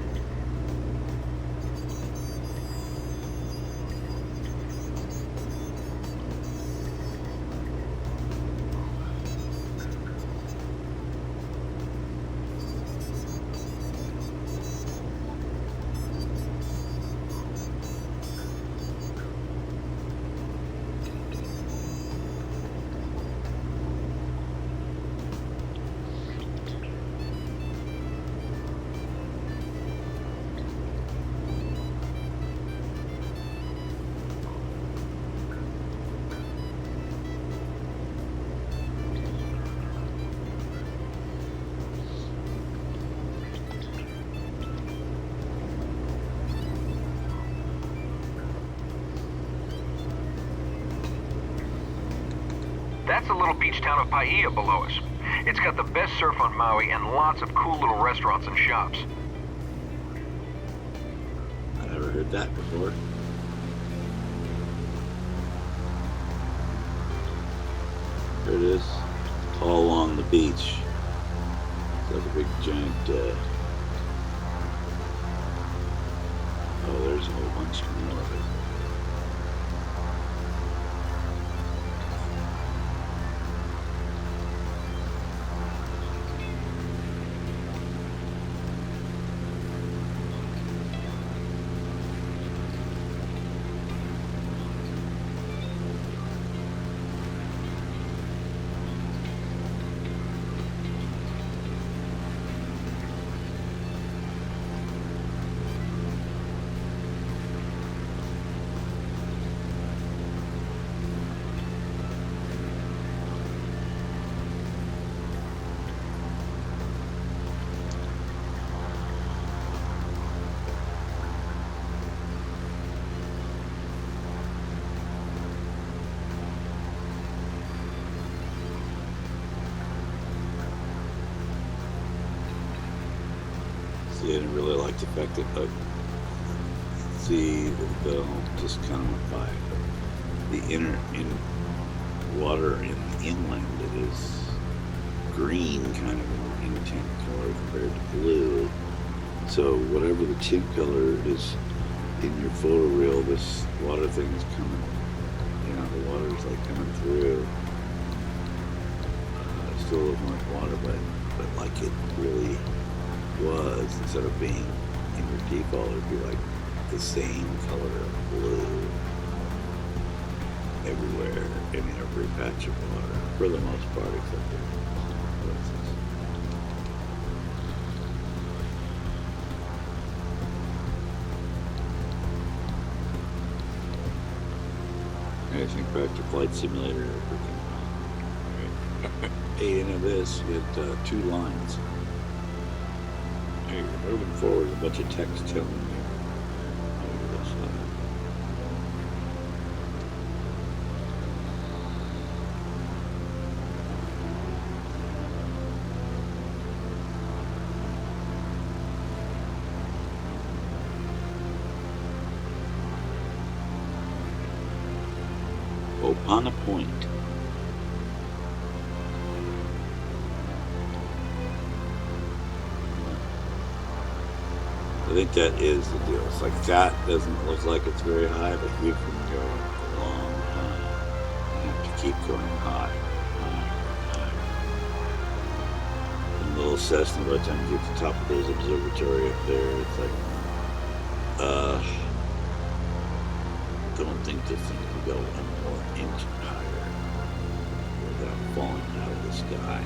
That's the little beach town of Paia below us. It's got the best surf on Maui and lots of cool little restaurants and shops. I never heard that before. There it is, all along the beach. It's like a big giant, oh, there's a whole bunch more of it. I didn't really like the fact that the just kind of by the water in the inland, it is green, kind of more intense color compared to blue. So whatever the tint color is in your photoreal, this water thing is coming, the water is like coming through. It still looking like water, but like it really was, instead of being in your default, it'd be like the same color of blue everywhere in every patch of water, for the most part, except for some places. I think back to Flight Simulator, freaking of this with 2 lines. You're moving forward, a bunch of text telling you. Opana Point. I think that is the deal. It's like that doesn't look like it's very high, but you can go long high. You have to keep going high. And the little Cessna, by the time you get to the top of those observatory up there, it's like, don't think this thing can go 1 more inch higher without falling out of the sky.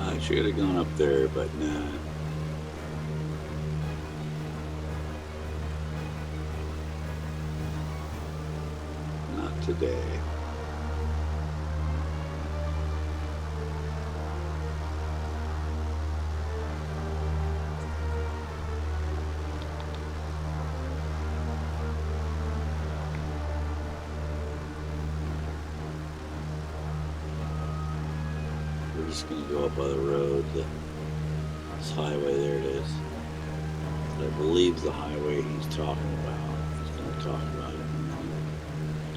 I should have gone up there, but nah. Not today. We're just going to go up by the road, this highway, there it is. I believe the highway he's talking about. He's going to talk about it in a minute.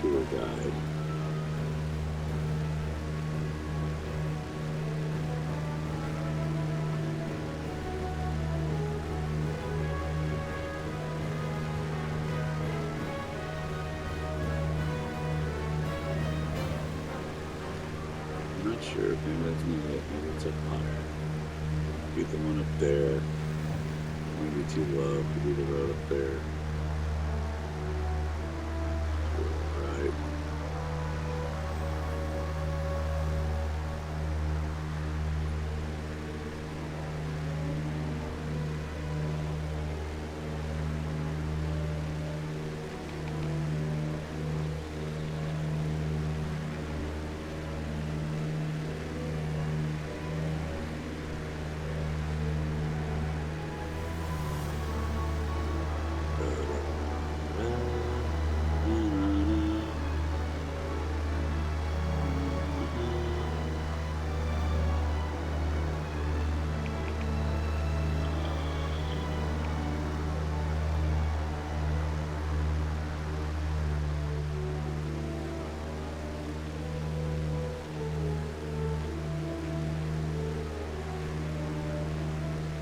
tour guide. I'm not sure. Maybe that's not it. Maybe it's up higher. Maybe the one up there. Maybe too low. Maybe the road up there. Right.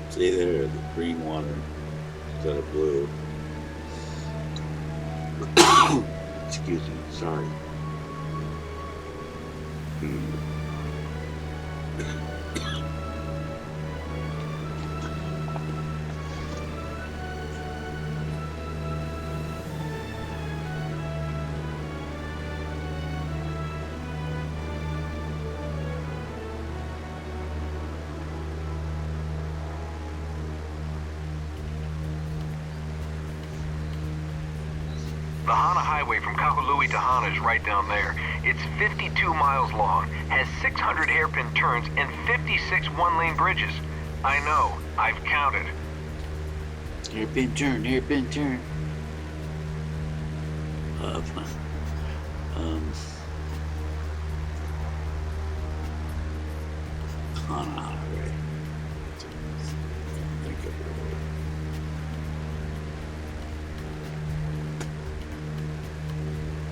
See there, the green water instead of blue. Excuse me, sorry. The Hana Highway from Kahului to Hana is right down there. It's 52 miles long, has 600 hairpin turns, and 56 one-lane bridges. I know, I've counted. Hairpin turn, hairpin turn. Hana Highway. Think of it.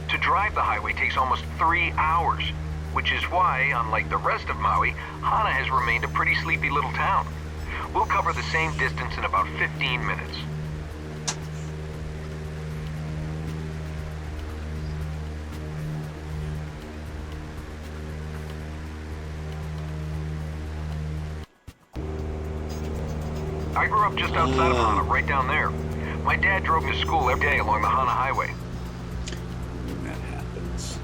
To drive the highway takes almost 3 hours, which is why, unlike the rest of Maui, Hana has remained a pretty sleepy little town. We'll cover the same distance in about 15 minutes. I grew up just outside of Hana, right down there. My dad drove me to school every day along the Hana Highway. When that happens.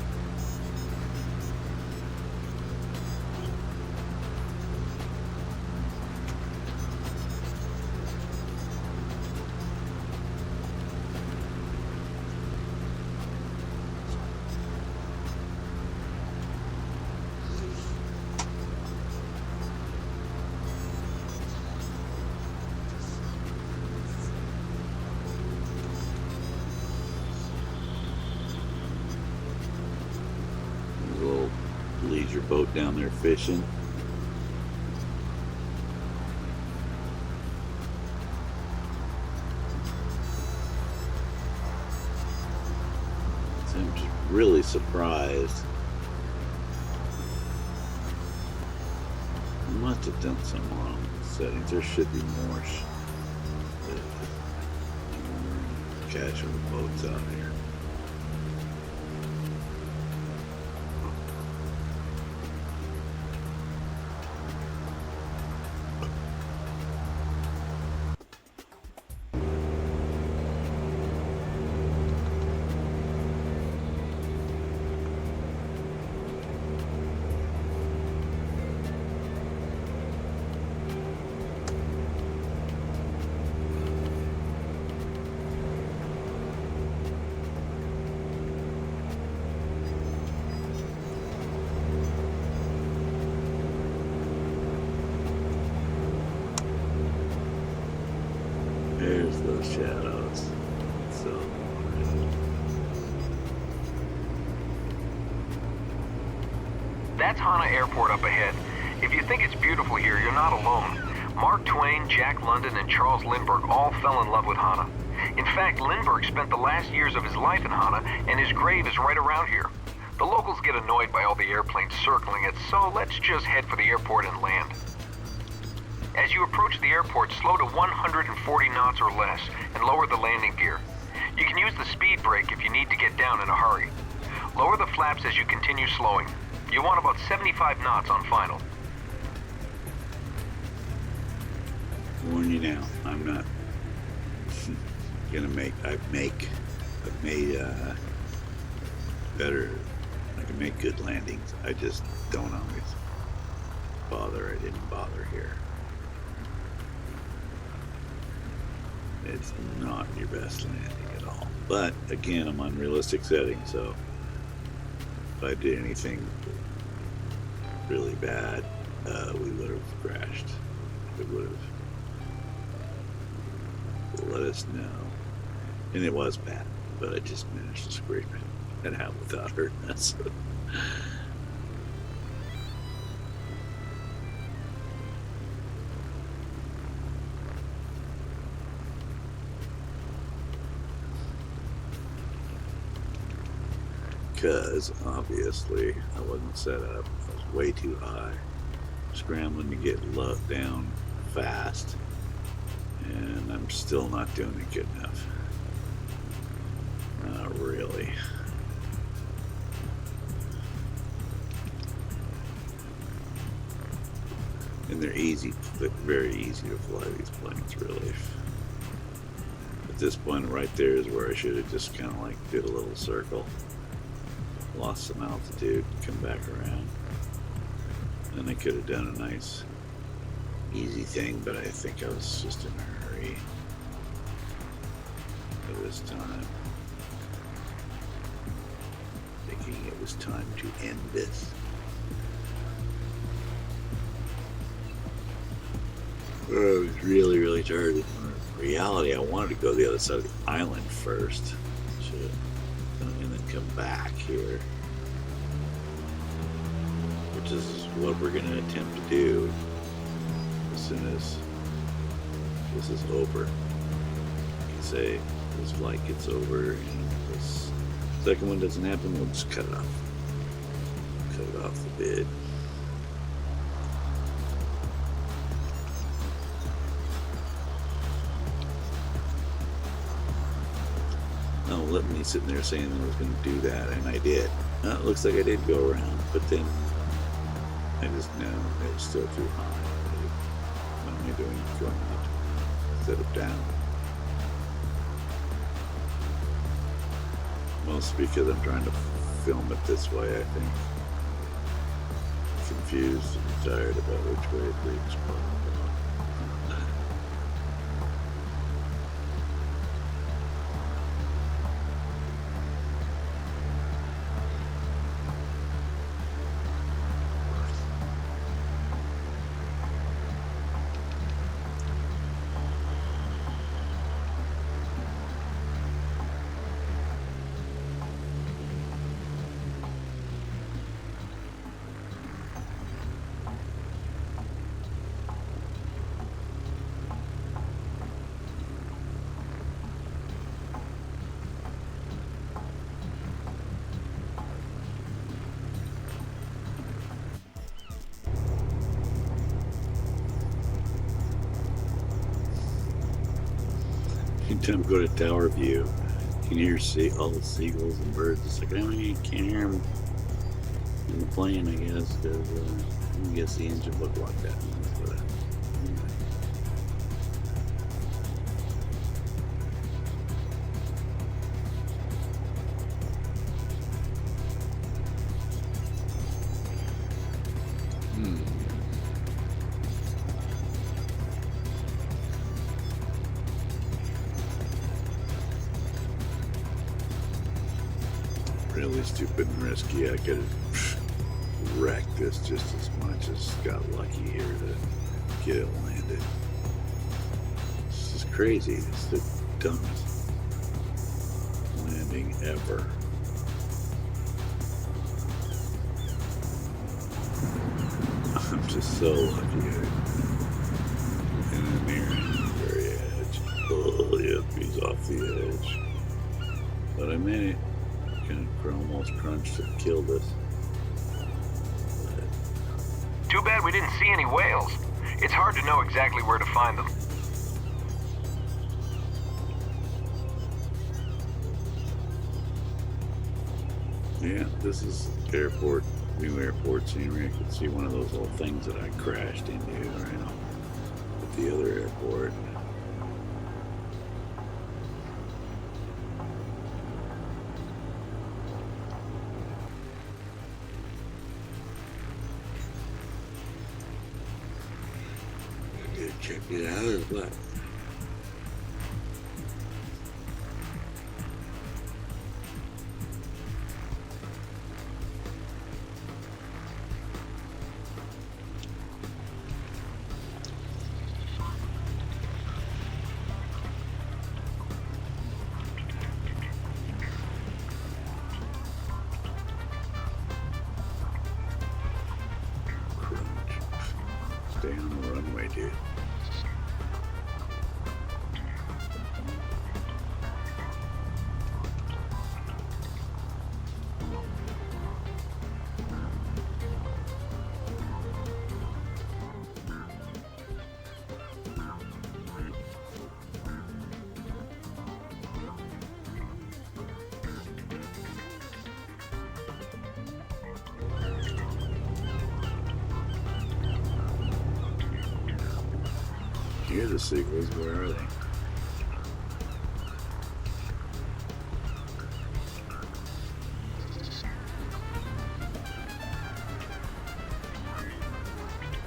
Lead your boat down there fishing. So I'm just really surprised. I must have done some wrong settings. There should be more casual boats out here. There's those shadows. So That's Hana Airport up ahead. If you think it's beautiful here, you're not alone. Mark Twain, Jack London, and Charles Lindbergh all fell in love with Hana. In fact, Lindbergh spent the last years of his life in Hana, and his grave is right around here. The locals get annoyed by all the airplanes circling it, so let's just head for the airport and land. As you approach the airport, slow to 140 knots or less, and lower the landing gear. You can use the speed brake if you need to get down in a hurry. Lower the flaps as you continue slowing. You want about 75 knots on final. Warn you now, I'm not gonna make. I've made better. I can make good landings. I just don't always bother. I didn't bother here. It's not your best landing at all. But again, I'm on realistic settings, so if I did anything really bad, we would have crashed. It would have let us know. And it was bad, but I just managed to scrape it out without hurting us. Because obviously I wasn't set up. I was way too high, scrambling to get low down fast, and I'm still not doing it good enough. Not really. And they're easy, very easy to fly these planes, really. At this point right there is where I should have just kind of like did a little circle, lost some altitude, come back around. Then I could have done a nice easy thing, but I think I was just in a hurry at this time, thinking it was time to end this. I was really, really tired. In reality, I wanted to go the other side of the island first, and then come back here, which is what we're going to attempt to do as soon as this is over. You can say this flight gets over and this second one doesn't happen, we'll just cut it off. Cut it off the bid. No, let me sitting there saying I was going to do that, and I did. Well, it looks like I did go around, but then I just know it was still too high. What am I doing? Going up instead of down. Mostly because I'm trying to film it this way, I think. Confused and tired about which way it leads. Anytime I go to tower view, you can hear all the seagulls and birds. It's like, oh, you can't hear them in the plane, I guess, because I guess the engine looked like that. But, really stupid and risky. I could have wrecked this just as much as got lucky here to get it landed. This is crazy. It's the dumbest landing ever. I'm just so lucky. And then here on the very edge. Oh, yeah, he's off the edge. But I made it. Kind of almost crunched and killed us. Too bad we didn't see any whales. It's hard to know exactly where to find them. Yeah, this is airport, new airport scenery. I could see one of those little things that I crashed into right off at the other airport. Check it out or what? Stay on the runway, dude. Here's the seagulls. Where are they?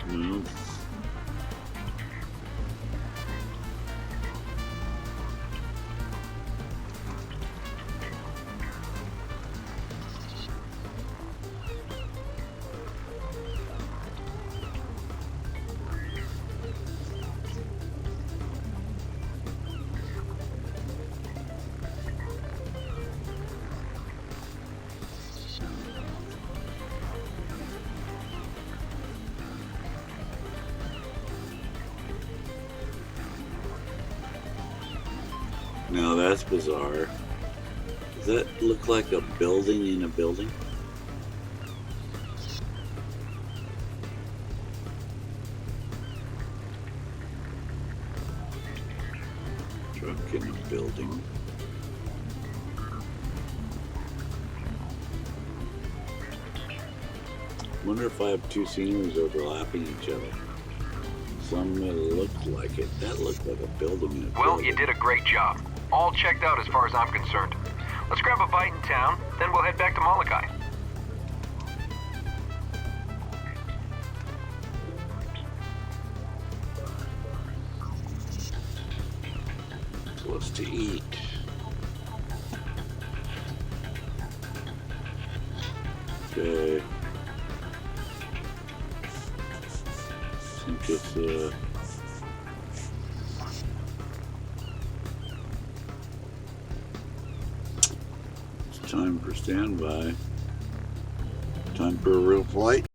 No. Now that's bizarre. Does that look like a building in a building? Truck in a building. Wonder if I have two sceneries overlapping each other. Some look like it. That looked like a building in a building. Well, you did a great job. All checked out as far as I'm concerned. Let's grab a bite in town, then we'll head back to Molokai. What's to eat? Okay. I think it's time for standby. Time for a real flight.